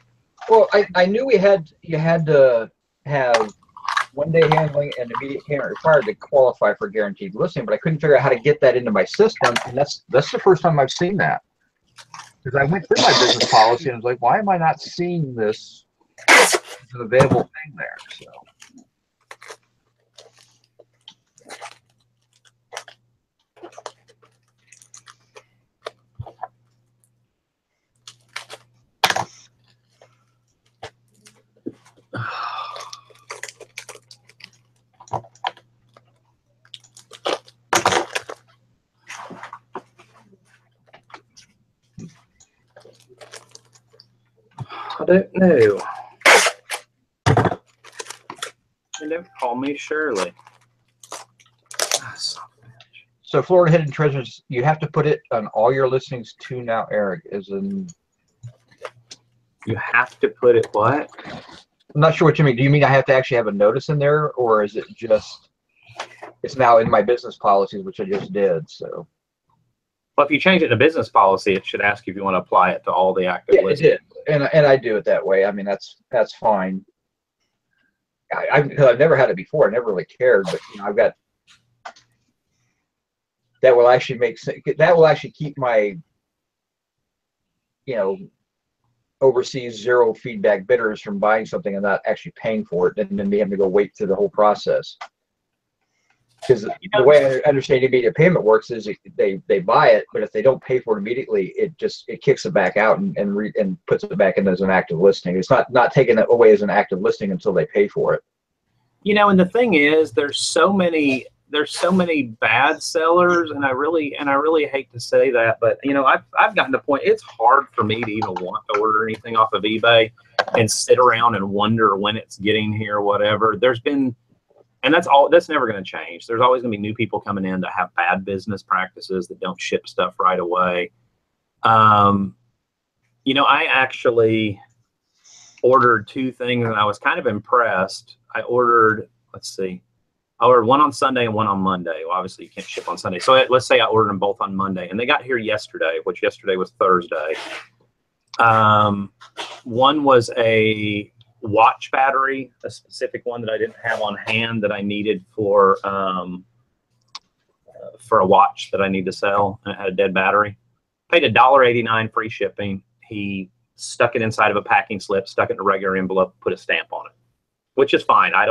Well, I knew you had to have 1 day handling and immediate payment required to qualify for guaranteed listing, but I couldn't figure out how to get that into my system, and that's the first time I've seen that. Because I went through my business policy and I was like, why am I not seeing this as an available thing there? So. I don't know. And don't call me Shirley. So Florida Hidden Treasures, you have to put it on all your listings too now, Eric, as in... You have to put it what? I'm not sure what you mean. Do you mean I have to actually have a notice in there, or is it just... It's now in my business policies, which I just did, so... Well, if you change it to business policy, it should ask you if you want to apply it to all the active listings. It did, and I do it that way. I mean, that's fine. I've never had it before. I never really cared, but you know, I've got that will actually keep my, you know, overseas zero feedback bidders from buying something and not actually paying for it, and then me having to go wait through the whole process. Because the way I understand immediate payment works is they buy it, but if they don't pay for it immediately, it kicks it back out and puts it back in as an active listing. It's not taking it away as an active listing until they pay for it. You know, and the thing is, there's so many bad sellers, and I really hate to say that, but you know, I've gotten to the point it's hard for me to even want to order anything off of eBay and sit around and wonder when it's getting here, whatever. There's been. And that's never going to change. There's always going to be new people coming in that have bad business practices that don't ship stuff right away. You know, I actually ordered 2 things and I was kind of impressed. I ordered one on Sunday and one on Monday. Well, obviously you can't ship on Sunday. So let's say I ordered them both on Monday and they got here yesterday, which yesterday was Thursday. One was a watch battery, a specific one that I didn't have on hand that I needed for a watch that I need to sell, and it had a dead battery. Paid $1.89 free shipping. He stuck it inside of a packing slip, stuck it in a regular envelope, put a stamp on it, which is fine. I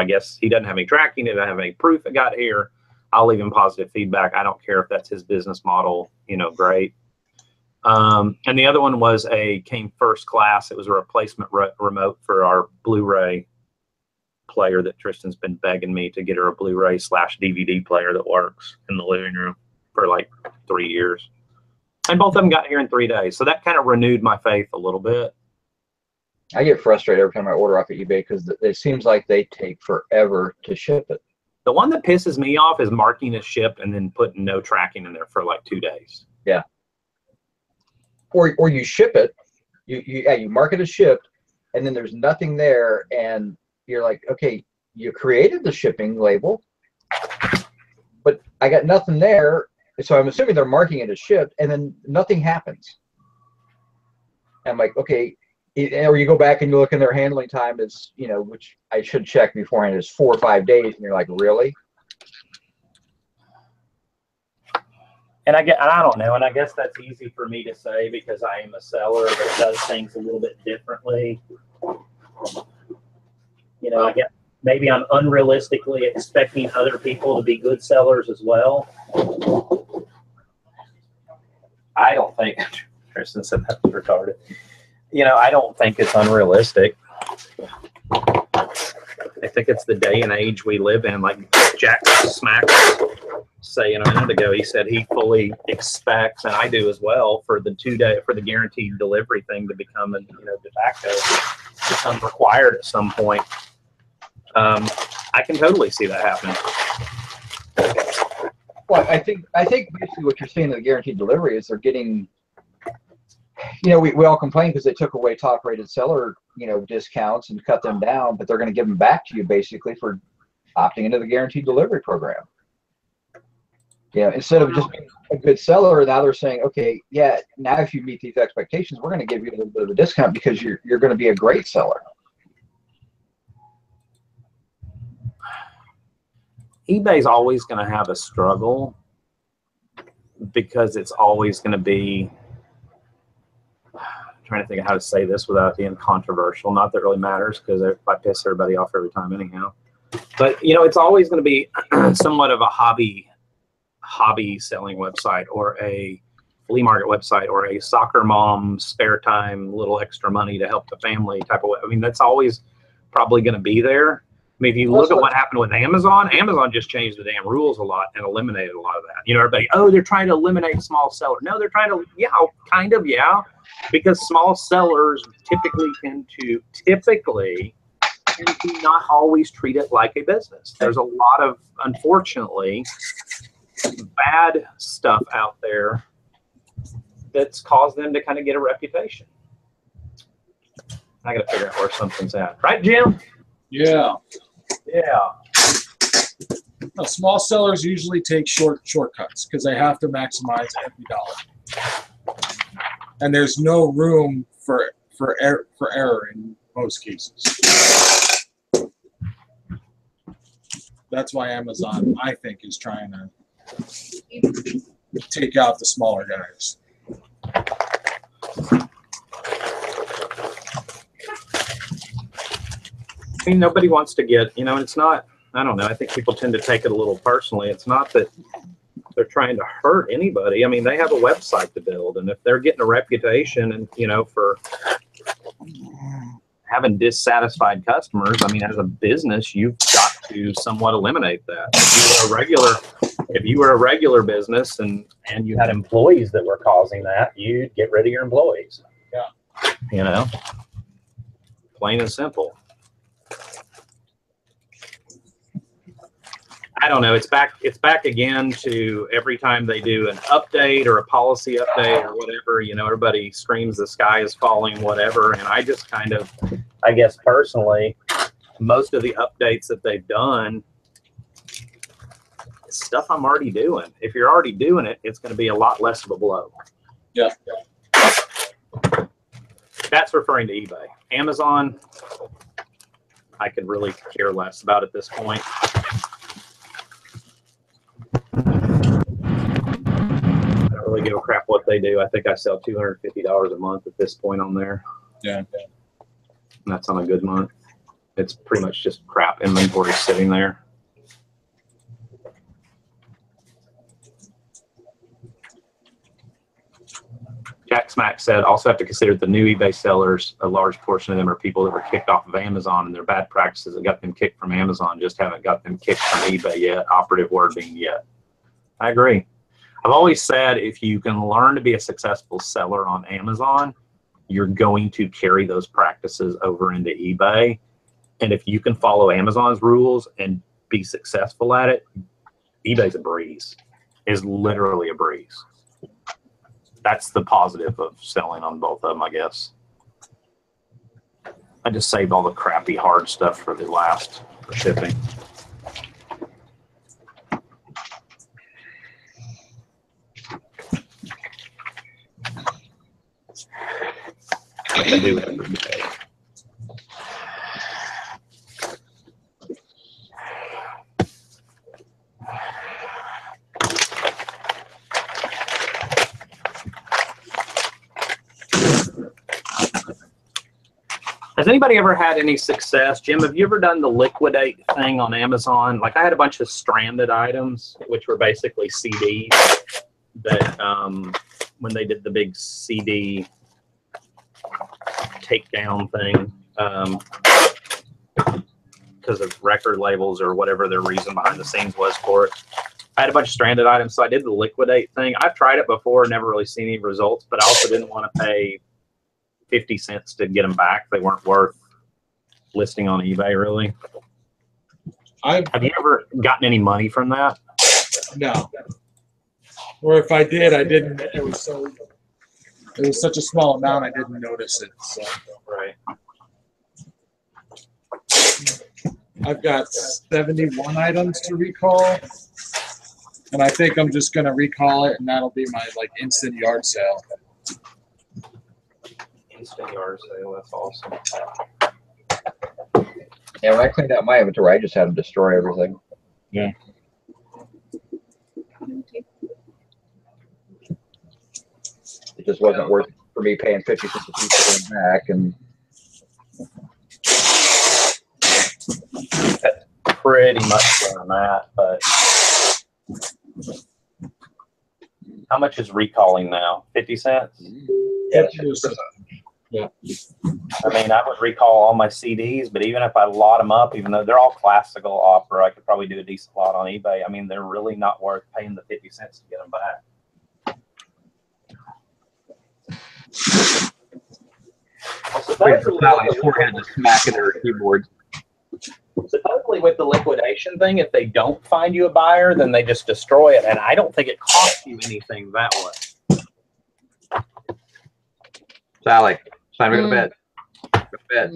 guess he doesn't have any tracking, he doesn't have any proof it got here. I'll leave him positive feedback. I don't care if that's his business model, you know, great. And the other one came first class. It was a replacement remote for our Blu-ray player that Tristan's been begging me to get her a Blu-ray / DVD player that works in the living room for like 3 years. And both of them got here in 3 days. So that kind of renewed my faith a little bit. I get frustrated every time I order off of eBay because it seems like they take forever to ship it. The one that pisses me off is marking as shipped and then putting no tracking in there for like 2 days. Yeah. Or you ship it, you mark it as shipped, and then there's nothing there, and you're like, okay, you created the shipping label, but I got nothing there, so I'm assuming they're marking it as shipped, and then nothing happens. I'm like, okay, or you go back and you look in their handling time is, you know, which I should check beforehand, is 4 or 5 days, and you're like, really? And I don't know, and I guess that's easy for me to say because I am a seller that does things a little bit differently. You know, I guess maybe I'm unrealistically expecting other people to be good sellers as well. I don't think, Tristan said that was retarded. You know, I don't think it's unrealistic. I think it's the day and age we live in, like Jack Smack saying a minute ago. He said he fully expects, and I do as well, for the guaranteed delivery thing to become, de facto, become required at some point. I can totally see that happening. Well, I think basically what you're saying in the guaranteed delivery is they're getting, we all complain because they took away top-rated seller, discounts and cut them down, but they're going to give them back to you basically for opting into the guaranteed delivery program. Instead of just being a good seller, now they're saying, okay, yeah, now if you meet these expectations, we're going to give you a little bit of a discount because you're going to be a great seller. eBay's always going to have a struggle because it's always going to be, I'm trying to think of how to say this without being controversial. Not that it really matters because I piss everybody off every time anyhow. But, it's always going to be somewhat of a hobby selling website or a flea market website or a soccer mom spare time, little extra money to help the family type of way. I mean, that's always probably going to be there. mean, if you look at what happened with Amazon, Amazon just changed the damn rules a lot and eliminated a lot of that. You know, everybody, oh, they're trying to eliminate small sellers. No, they're trying to, yeah, kind of, yeah, because small sellers typically tend to not always treat it like a business. There's a lot of, unfortunately, bad stuff out there that's caused them to kind of get a reputation. I got to figure out where something's at. Right, Jim? Yeah. Yeah. Now, small sellers usually take shortcuts because they have to maximize every dollar. And there's no room for error in most cases. That's why Amazon, I think, is trying to take out the smaller guys. I mean, nobody wants to get, you know, it's not, I don't know, I think people tend to take it a little personally. It's not that they're trying to hurt anybody. I mean, they have a website to build, and if they're getting a reputation and, you know, for having dissatisfied customers, I mean, as a business, you've got to somewhat eliminate that. If you were a regular business and you had employees that were causing that, you'd get rid of your employees. Yeah. You know, plain and simple. I don't know. It's back again to every time they do an update or a policy update or whatever, you know, everybody screams the sky is falling, whatever. And I just kind of, I guess personally, most of the updates that they've done is stuff I'm already doing. If you're already doing it, it's going to be a lot less of a blow. Yeah. That's referring to eBay. Amazon, I could really care less about at this point. Really give a crap what they do. I think I sell $250 a month at this point on there. Yeah. And that's on a good month. It's pretty much just crap inventory sitting there. Jack Smack said, also have to consider the new eBay sellers, a large portion of them are people that were kicked off of Amazon, and their bad practices that got them kicked from Amazon just haven't got them kicked from eBay yet. Operative word being yet. I agree. I've always said if you can learn to be a successful seller on Amazon, you're going to carry those practices over into eBay. And if you can follow Amazon's rules and be successful at it, eBay's a breeze. Is literally a breeze. That's the positive of selling on both of them, I guess. I just saved all the crappy hard stuff for the last for shipping. Like I do every day. Has anybody ever had any success? Jim, have you ever done the liquidate thing on Amazon? Like I had a bunch of stranded items, which were basically CDs that when they did the big CD takedown thing because of record labels or whatever their reason behind the scenes was for it. I had a bunch of stranded items, so I did the liquidate thing. I've tried it before, never really seen any results, but I also didn't want to pay 50 cents to get them back. They weren't worth listing on eBay, really. Have you ever gotten any money from that? No. Or if I did, I didn't. It was such a small amount, I didn't notice it. So. Right. I've got 71 items to recall, and I think I'm just going to recall it, and that'll be my instant yard sale. Instant yard sale, that's awesome. Yeah, when I cleaned out my inventory, I just had them destroy everything. Yeah. It just wasn't worth it for me paying 50 cents a piece for them back. And that's pretty much where I'm at, but how much is recalling now? 50 cents? yeah, Yeah. I mean, I would recall all my CDs, but even if I lot them up, even though they're all classical offer, I could probably do a decent lot on eBay. I mean, they're really not worth paying the 50 cents to get them back. Wait for Sally's forehead to smack into her keyboard. Supposedly with the liquidation thing, if they don't find you a buyer, then they just destroy it. And I don't think it costs you anything that way. Sally, it's time to go to bed. Go to bed.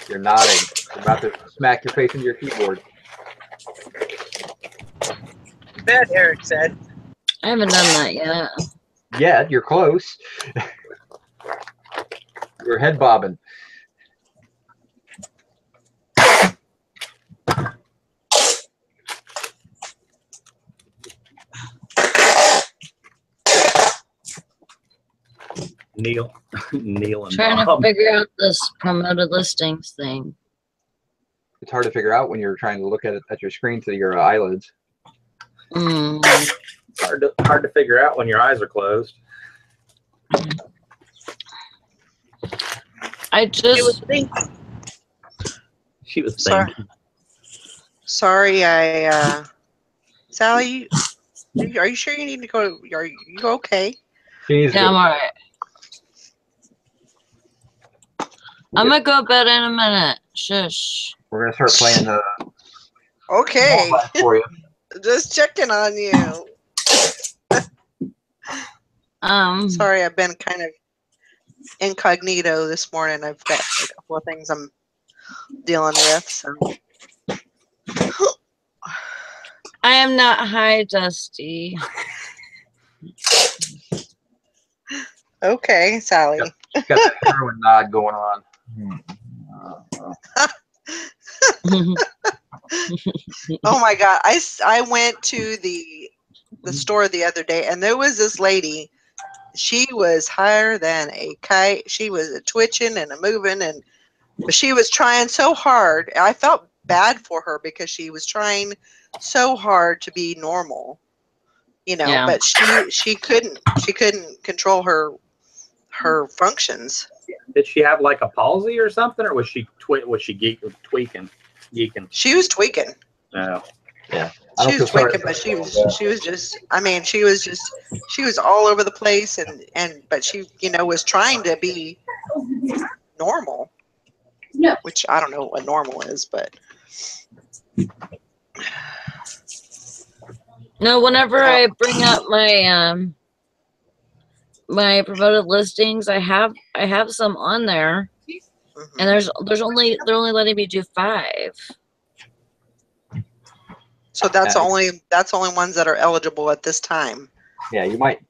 You're nodding. You're about to smack your face into your keyboard. Bed, Eric said. I haven't done that yet. Yeah, you're close. You're head bobbing. Neil and Trying Bob. to figure out this promoted listings thing. It's hard to figure out when you're trying to look at it at your screen to your eyelids. Hard to figure out when your eyes are closed. I just She was Sorry. thinking. Sorry, Sally, are you sure you need to go? Are you okay? She needs to yeah, go I'm to all right. I'm gonna go to bed in a minute. Shush. We're gonna start playing the Okay, for you. just checking on you. Sorry, I've been kind of incognito this morning. I've got a couple of things I'm dealing with. So. I am not high, Dusty. Okay, Sally. Got that heroin nod going on. Oh my God, I went to the store the other day, and there was this lady. She was higher than a kite. She was twitching and moving, but she was trying so hard. I felt bad for her because she was trying so hard to be normal, Yeah. but she couldn't control her functions. Did she have like a palsy or something, or was she tweaking? She was tweaking. No. Yeah. She was tweaking, but she was just. I mean, she was all over the place, but she was trying to be normal. No. Which I don't know what normal is, but. No, whenever I bring up my my promoted listings, I have some on there, and they're only letting me do 5. So that's only ones that are eligible at this time. Yeah, like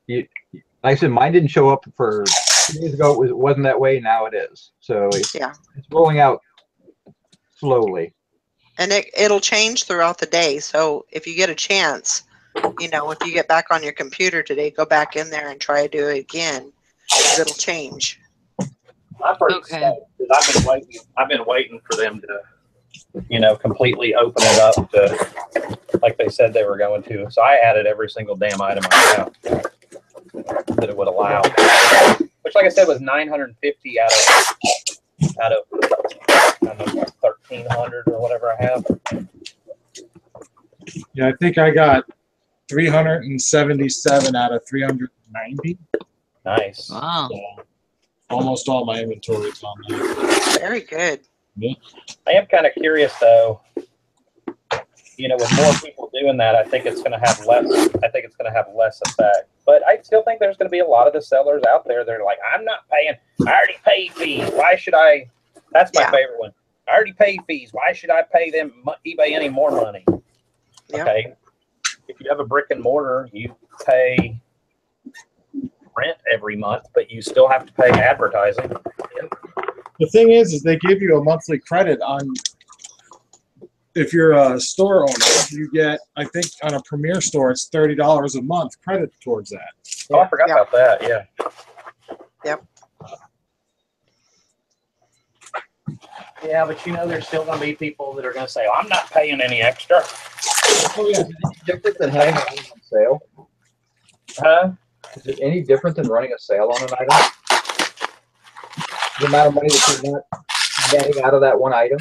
I said, mine didn't show up for 2 days ago. It wasn't that way. Now it is. So it's rolling out slowly. And it'll change throughout the day. So if you get a chance, if you get back on your computer today, go back in there and try to do it again, because it'll change. I'm pretty stoked, because I've been waiting for them to, completely open it up to, like they said they were going to. So I added every single damn item I have that it would allow. Which, like I said, was 950 out of 1,300 or whatever I have. Yeah, I think I got 377 out of 390. Nice. Wow. So almost all my inventory is on there. Very good. Yeah. I am kind of curious, though. With more people doing that, I think it's going to have less. I think it's going to have less effect. But I still think there's going to be a lot of the sellers out there that are like, I'm not paying. I already paid fees. Why should I? That's my favorite one. I already paid fees. Why should I pay them eBay any more money? Yep. Okay. If you have a brick and mortar, you pay rent every month, but you still have to pay advertising. The thing is they give you a monthly credit on. If you're a store owner, you get, I think on a Premier store, it's $30 a month credit towards that. Oh, I forgot about that. Yeah. Yep. Yeah, but there's still going to be people that are going to say, I'm not paying any extra. Oh yeah, did you check that had it on sale? Huh? Is it any different than running a sale on an item? The amount of money that you're not getting out of that one item?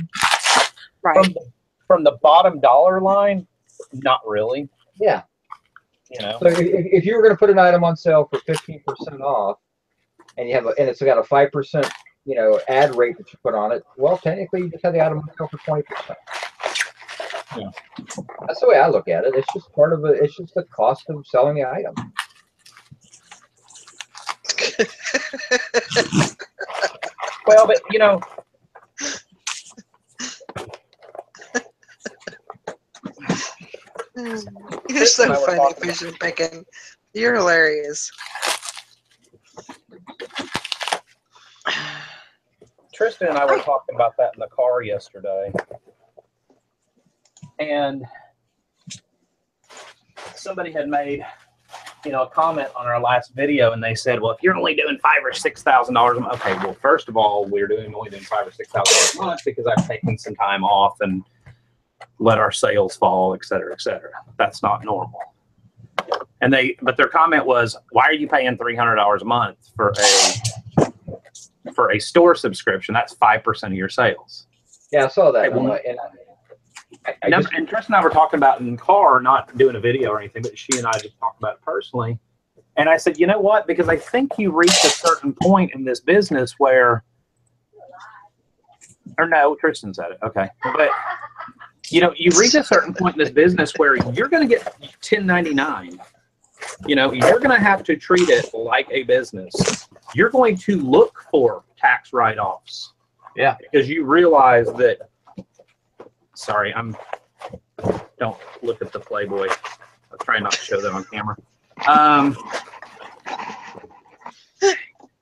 Right. From the bottom dollar line, not really. Yeah. You know. So if you were going to put an item on sale for 15% off, and you have and it's got a 5%, you know, ad rate that you put on it, well, technically you just had the item on sale for 20%. Yeah. That's the way I look at it. It's just part of it. It's just the cost of selling the item. Well, but you know, You're so funny, Vision Picking. You're hilarious. Tristan and I were talking about that in the car yesterday, and somebody had made, you know, a comment on our last video, and they said, "Well, if you're only doing $5,000 or $6,000 a month," okay, well, first of all, we're only doing $5,000 or $6,000 a month because I've taken some time off and let our sales fall, et cetera, et cetera. That's not normal. And but their comment was, "Why are you paying $300 a month for a store subscription? That's 5% of your sales." Yeah, I saw that. And Tristan and I were talking about in the car, not doing a video or anything, but she and I just talked about it personally. And I said, you know what? Because I think you reach a certain point in this business where, or no, Tristan said it. Okay. But, you know, you reach a certain point in this business where you're going to get 1099. You know, you're going to have to treat it like a business. You're going to look for tax write-offs. Yeah. Because you realize that, sorry, don't look at the Playboy. I'll try not to show that on camera.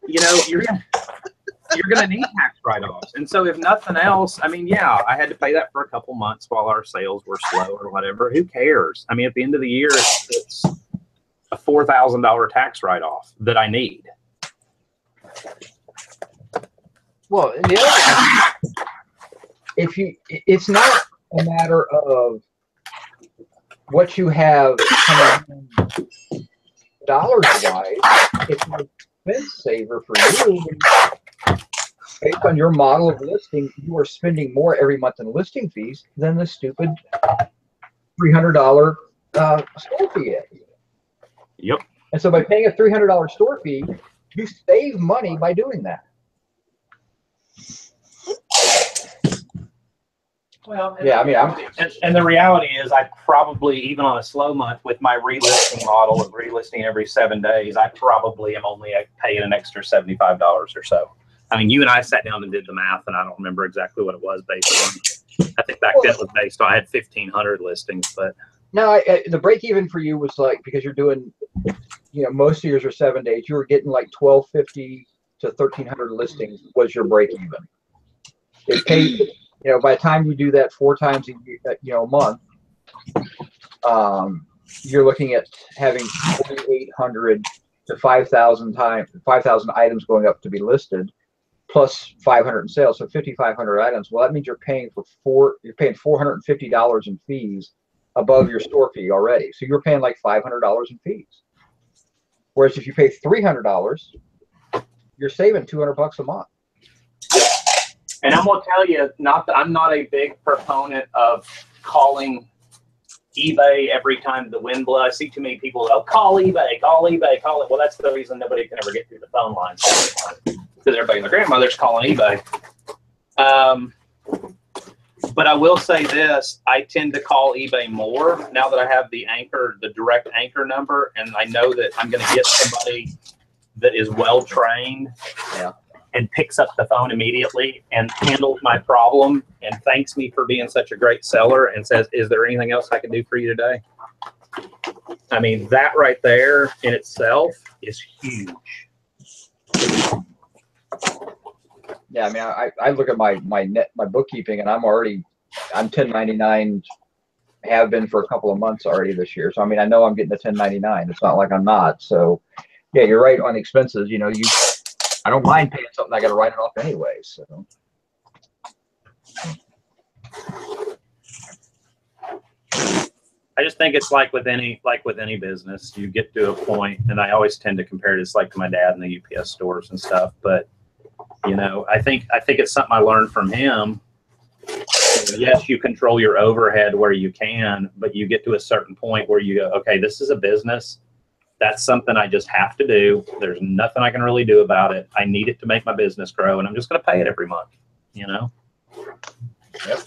You know, you're gonna need tax write-offs. And so if nothing else, I mean, yeah, I had to pay that for a couple months while our sales were slow or whatever. Who cares? I mean, at the end of the year, it's a $4,000 tax write-off that I need. Well, the other thing, it's not a matter of what you have coming in dollars wise. It's an expense saver for you. Based on your model of listing, you are spending more every month in listing fees than the stupid $300 store fee is. Yep. And so by paying a $300 store fee, you save money by doing that. Well, yeah, I mean, and the reality is, I probably, even on a slow month with my relisting model of relisting every 7 days, I probably am only paying an extra $75 or so. I mean, you and I sat down and did the math, and I don't remember exactly what it was based on. I think back then it was based on, I had 1,500 listings, but no, the break even for you was like, because you're doing, you know, most of yours are 7 days. You were getting like 1,250 to 1,300 listings was your break even. It paid. You know, by the time you do that 4 times a month, you're looking at having 4,800 to 5,000 items going up to be listed, plus 500 in sales, so 5,500 items. Well, that means you're paying $450 in fees above your store fee already. So you're paying like $500 in fees. Whereas if you pay $300, you're saving $200 a month. And I'm gonna tell you, I'm not a big proponent of calling eBay every time the wind blows. I see too many people, oh, call eBay, call eBay, call it. Well, that's the reason nobody can ever get through the phone lines, because everybody and their grandmother's calling eBay. But I will say this, I tend to call eBay more now that I have the direct anchor number, and I know that I'm gonna get somebody that is well trained. Yeah. And picks up the phone immediately and handles my problem and thanks me for being such a great seller and says, is there anything else I can do for you today? I mean, that right there in itself is huge. Yeah, I mean, I look at my bookkeeping, and I'm 1099, have been for a couple of months already this year. So I mean, I know I'm getting a 1099. It's not like I'm not. So yeah, you're right on expenses. You know, I don't mind paying something. I got to write it off anyway. So. think it's like with any business, you get to a point, and I always tend to compare it, it's like to my dad in the UPS stores and stuff. But you know, I think it's something I learned from him. Yes, you control your overhead where you can, but you get to a certain point where you go, okay, this is a business. That's something I just have to do. There's nothing I can really do about it. I need it to make my business grow, and I'm just going to pay it every month, you know? Yep.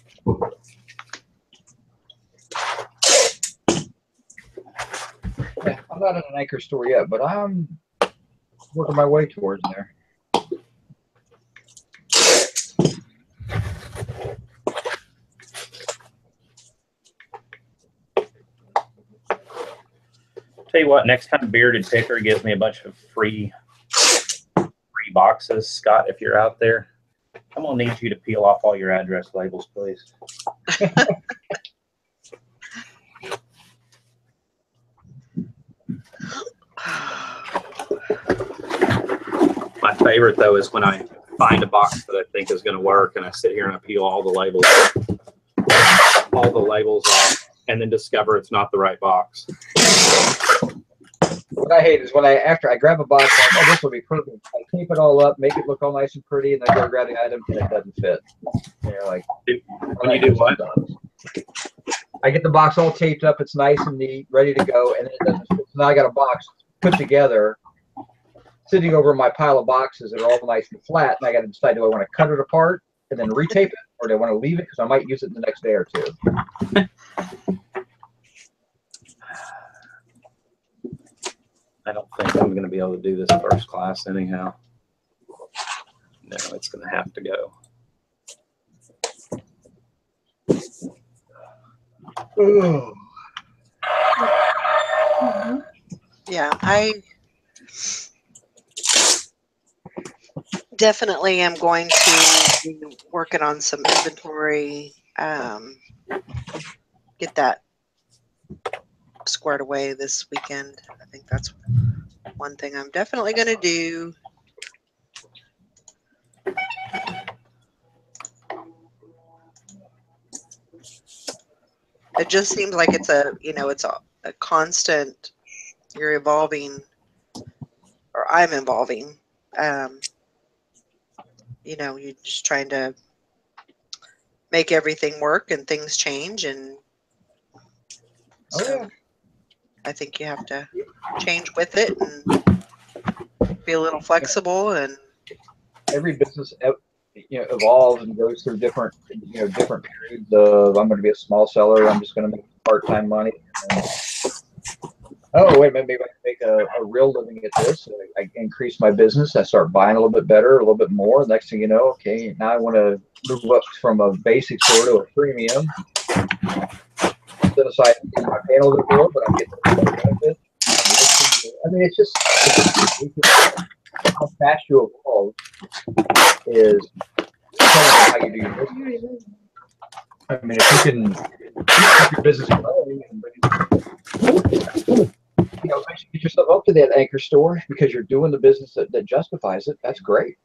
Yeah, I'm not in an anchor store yet, but I'm working my way towards there. Tell you what, next time Bearded Picker gives me a bunch of free boxes, Scott, if you're out there, I'm going to need you to peel off all your address labels, please. My favorite, though, is when I find a box that I think is going to work, and I sit here and I peel all the labels off, and then discover it's not the right box. What I hate is when after I grab a box, like, oh, this will be perfect. I tape it all up, make it look all nice and pretty, and then I go grab the item and it doesn't fit. You know, like when you do what? I get the box all taped up, it's nice and neat, ready to go, and then it doesn't fit. So now I got a box put together, sitting over my pile of boxes that are all nice and flat, and I got to decide, do I want to cut it apart and then retape it, or do I want to leave it because I might use it the next day or two? I don't think I'm going to be able to do this first class anyhow. No, it's going to have to go. Ooh. Yeah, I definitely am going to be working on some inventory, get that squared away this weekend. I think that's one thing I'm definitely going to do. It just seems like it's a constant, you're evolving, or I'm evolving. You're just trying to make everything work, and things change, and so I think you have to change with it and be a little flexible. And every business evolves and goes through different periods of, I'm going to be a small seller, I'm just going to make part-time money, and oh wait a minute, maybe I can make a real living at this. I increase my business, I start buying a little bit better, a little bit more. Next thing you know, okay, now I want to move up from a basic store to a premium. Set aside, I'm paying a little bit more, but I'm getting a little benefit. I mean, it's just how fast you evolve is how you do your business. I mean, if you can keep your business growing and get yourself up to that anchor store because you're doing the business that justifies it, that's great.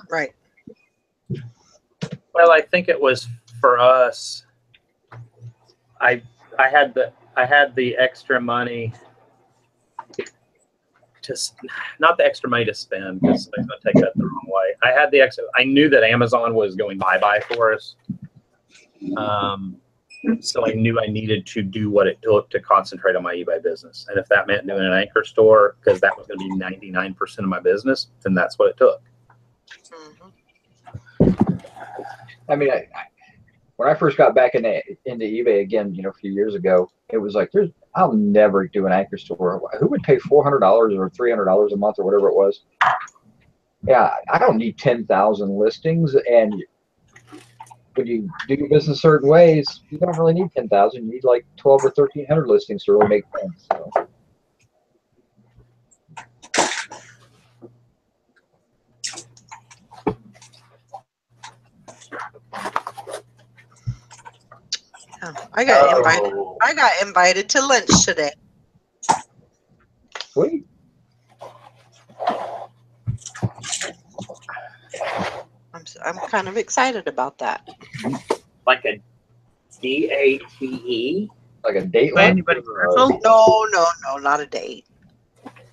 right. Well, I think it was for us. I had the extra money to, not the extra money to spend, because I'm going to take that the wrong way. I had the extra. I knew that Amazon was going bye-bye for us. So I knew I needed to do what it took to concentrate on my eBay business. And if that meant doing an anchor store, because that was going to be 99% of my business, then that's what it took. Mm-hmm. I mean, when I first got back into eBay again, a few years ago, it was like, I'll never do an anchor store. Who would pay $400 or $300 a month or whatever it was? Yeah, I don't need 10,000 listings. And when you do your business certain ways, you don't really need 10,000. You need like 12 or 1,300 listings to really make sense. So. Oh, I got invited to lunch today. Sweet. I'm kind of excited about that. Like a DATE? Like a date By lunch? anybody Or a- commercial? No, not a date.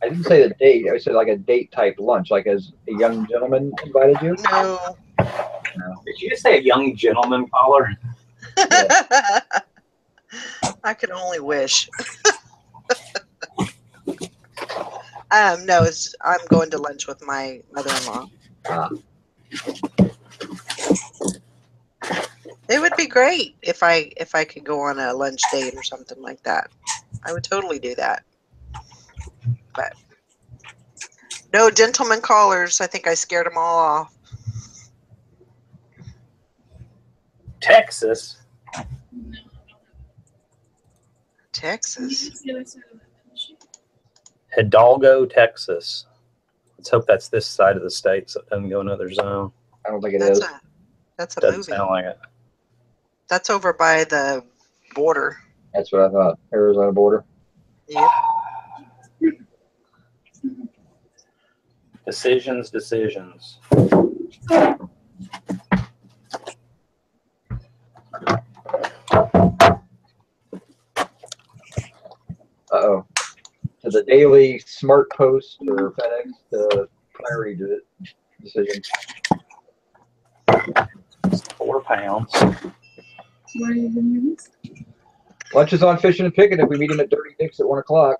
I didn't say the date. I said like a date type lunch, like as a young gentleman invited you. No. No. Did you just say a young gentleman caller? Yeah. I can only wish. No, I'm going to lunch with my mother-in-law. Ah, It would be great if I could go on a lunch date or something like that. I would totally do that. But no gentleman callers. I think I scared them all off. Texas. Texas. Hidalgo, Texas. Let's hope that's this side of the state so it doesn't go another zone. I don't think it That's is. a Doesn't movie. sound like it. That's over by the border. That's what I thought. Arizona border. Yep. Decisions. Uh-oh. To the Daily Smart Post or FedEx, the priority decision. 4 pounds. Lunch is on Fishing and Picking if we meet him at Dirty Dick's at 1 o'clock.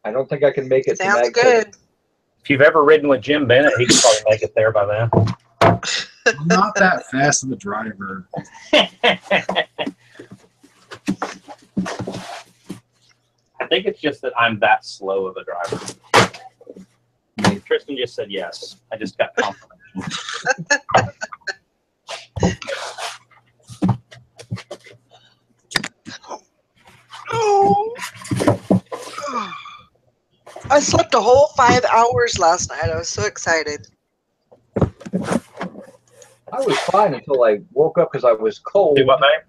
I don't think I can make it to Sounds Mag good. If you've ever ridden with Jim Bennett, he could probably make it there by then. I'm not that fast of a driver. I think it's just that I'm that slow of a driver. Tristan just said yes. I just got confirmation. Oh. I slept a whole 5 hours last night. I was so excited. I was fine until I woke up because I was cold Do what, mate?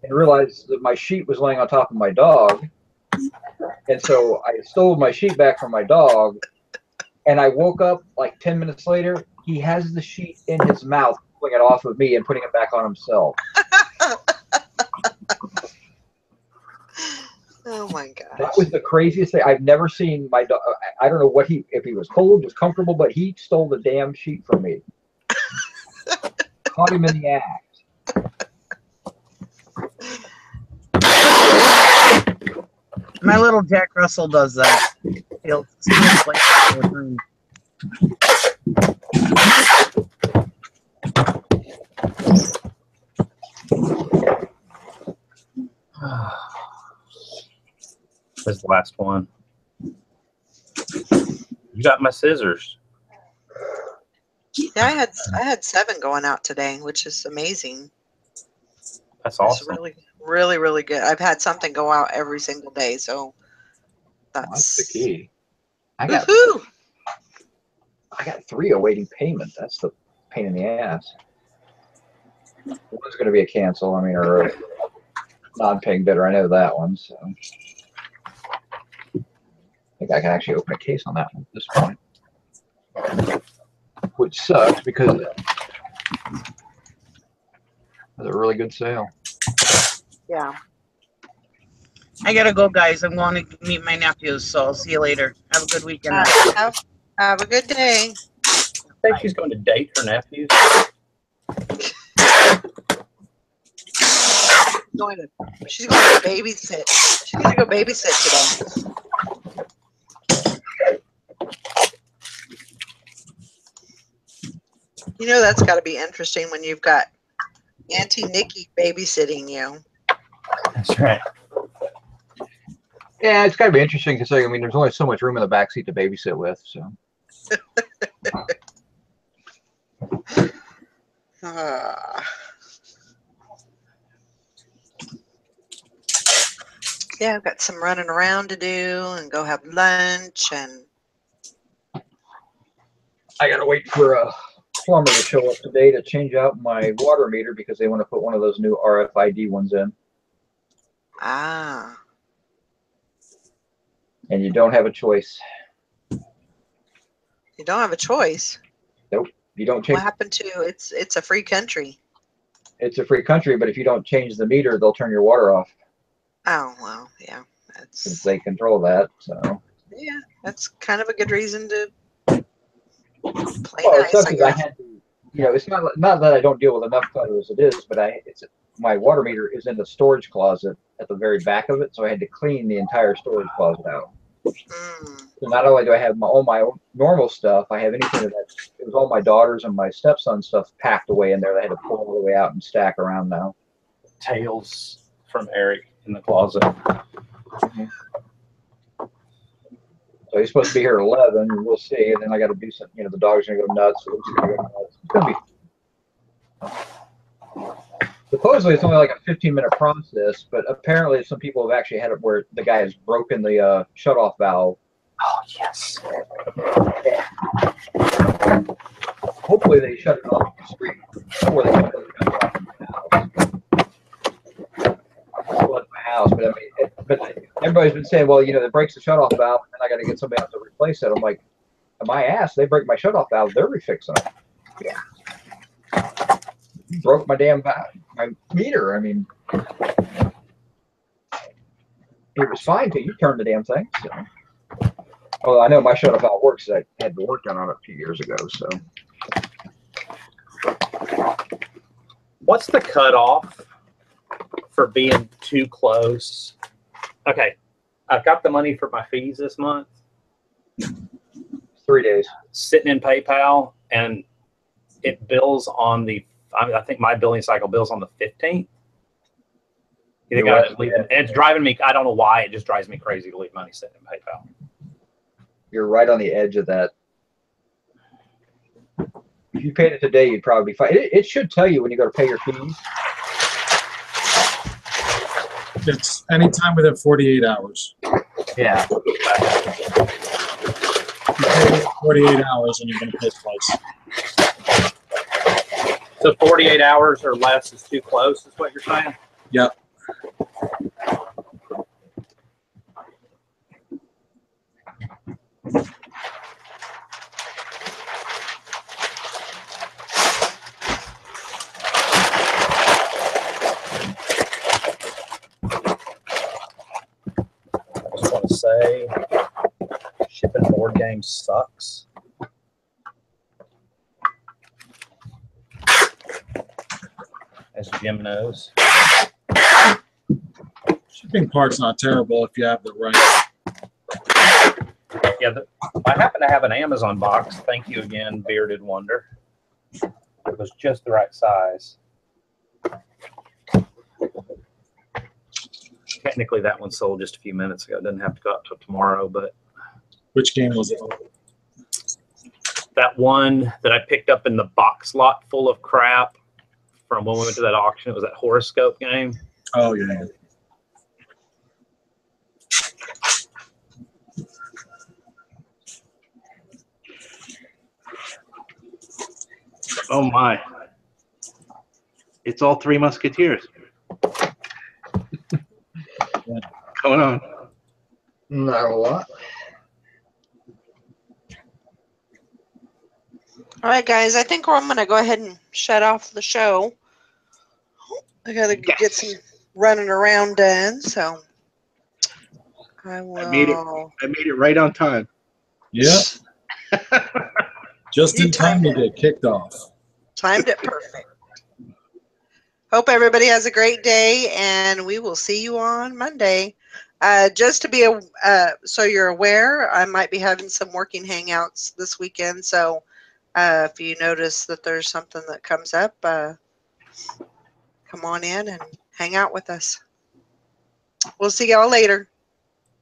and realized that my sheet was laying on top of my dog. And so I stole my sheet back from my dog. And I woke up like 10 minutes later. He has the sheet in his mouth, pulling it off of me and putting it back on himself. Oh my That gosh. was the craziest thing. I've never seen my dog. I don't know what if he was cold, was comfortable, but he stole the damn sheet from me. Caught him in the act. My little Jack Russell does that. He'll steal places all the time. This is the last one. You got my scissors. Yeah, I had 7 going out today, which is amazing. That's It's awesome. really good. I've had something go out every single day, so That's the that's key. I got woohoo! 3 awaiting payment. That's the pain in the ass. One's going to be a cancel. I mean, or a non-paying bidder. I know that one. So I think I can actually open a case on that one at this point, which sucks because it was a really good sale. Yeah. I gotta go, guys. I'm going to meet my nephews, so I'll see you later. Have a good weekend. Have a good day. I think she's going to date her nephews. She's going to babysit. She's going to go babysit today. You know that's got to be interesting when you've got Auntie Nikki babysitting you. That's right. Yeah, it's got to be interesting considering. I mean, there's only so much room in the backseat to babysit with. So yeah, I've got some running around to do and go have lunch and I got to wait for a plumber to show up today to change out my water meter because they want to put one of those new RFID ones in. ah. And you don't have a choice. You don't have a choice. Nope. You don't change. What happened to it's a free country. it's a free country, but if you don't change the meter, they'll turn your water off. Oh, well, yeah. Since That's, they control that. So. yeah, that's kind of a good reason to play Well, it nice, sucks I because I guess. had to, it's not that I don't deal with enough clutter as it is, but my water meter is in the storage closet at the very back of it, so I had to clean the entire storage closet out. Mm. So not only do I have all my own normal stuff, I have anything it was all my daughter's and my stepson's stuff packed away in there that I had to pull all the way out and stack around now. Tails from Eric in the closet. Mm-hmm. So he's supposed to be here at 11, and we'll see. And then I got to do some, the dog's going to go nuts. So it's going to go nuts. It's going to be. Supposedly it's only like a 15-minute process, but apparently some people have actually had it where the guy has broken the shutoff valve. Oh, yes. Hopefully they shut it off the street before they shut those guys off in my house. But I mean, but everybody's been saying, well, it breaks the shutoff valve, and I got to get somebody else to replace it. I'm like, my ass, they break my shutoff valve, they're refixing it. Yeah. You broke my damn my meter. I mean, it was fine till you turned the damn thing. So. Well, I know my shutoff valve works. I had the work done on it a few years ago. So. What's the cutoff for being too close? Okay, I've got the money for my fees this month. 3 days. Sitting in PayPal, and it bills on the, I think my billing cycle bills on the 15th. You think it's driving me, I don't know why, it just drives me crazy to leave money sitting in PayPal. You're right on the edge of that. If you paid it today, you'd probably be fine. It should tell you when you go to pay your fees. It's anytime within 48 hours. Yeah. You pay 48 hours and you're going to pay twice. So 48 hours or less is too close, is what you're saying? Yep. Say shipping board games sucks. As Jim knows. Shipping part's not terrible if you have the right. Yeah, I happen to have an Amazon box. Thank you again, Bearded Wonder. It was just the right size. Technically, that one sold just a few minutes ago. It doesn't have to go out till tomorrow, but. Which game was it? That one that I picked up in the box lot full of crap from when we went to that auction. It was that horoscope game. Oh, yeah. Oh, my. It's all Three Musketeers. Going on. Not a lot. All right, guys, I think I'm going to go ahead and shut off the show. I got to get some running around done, so I will. I made it right on time. Yep. Just in time to get kicked off. Timed it perfect. Hope everybody has a great day, and we will see you on Monday. Just to be so you're aware, I might be having some working hangouts this weekend, so if you notice that there's something that comes up, come on in and hang out with us. We'll see y'all later.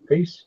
Peace.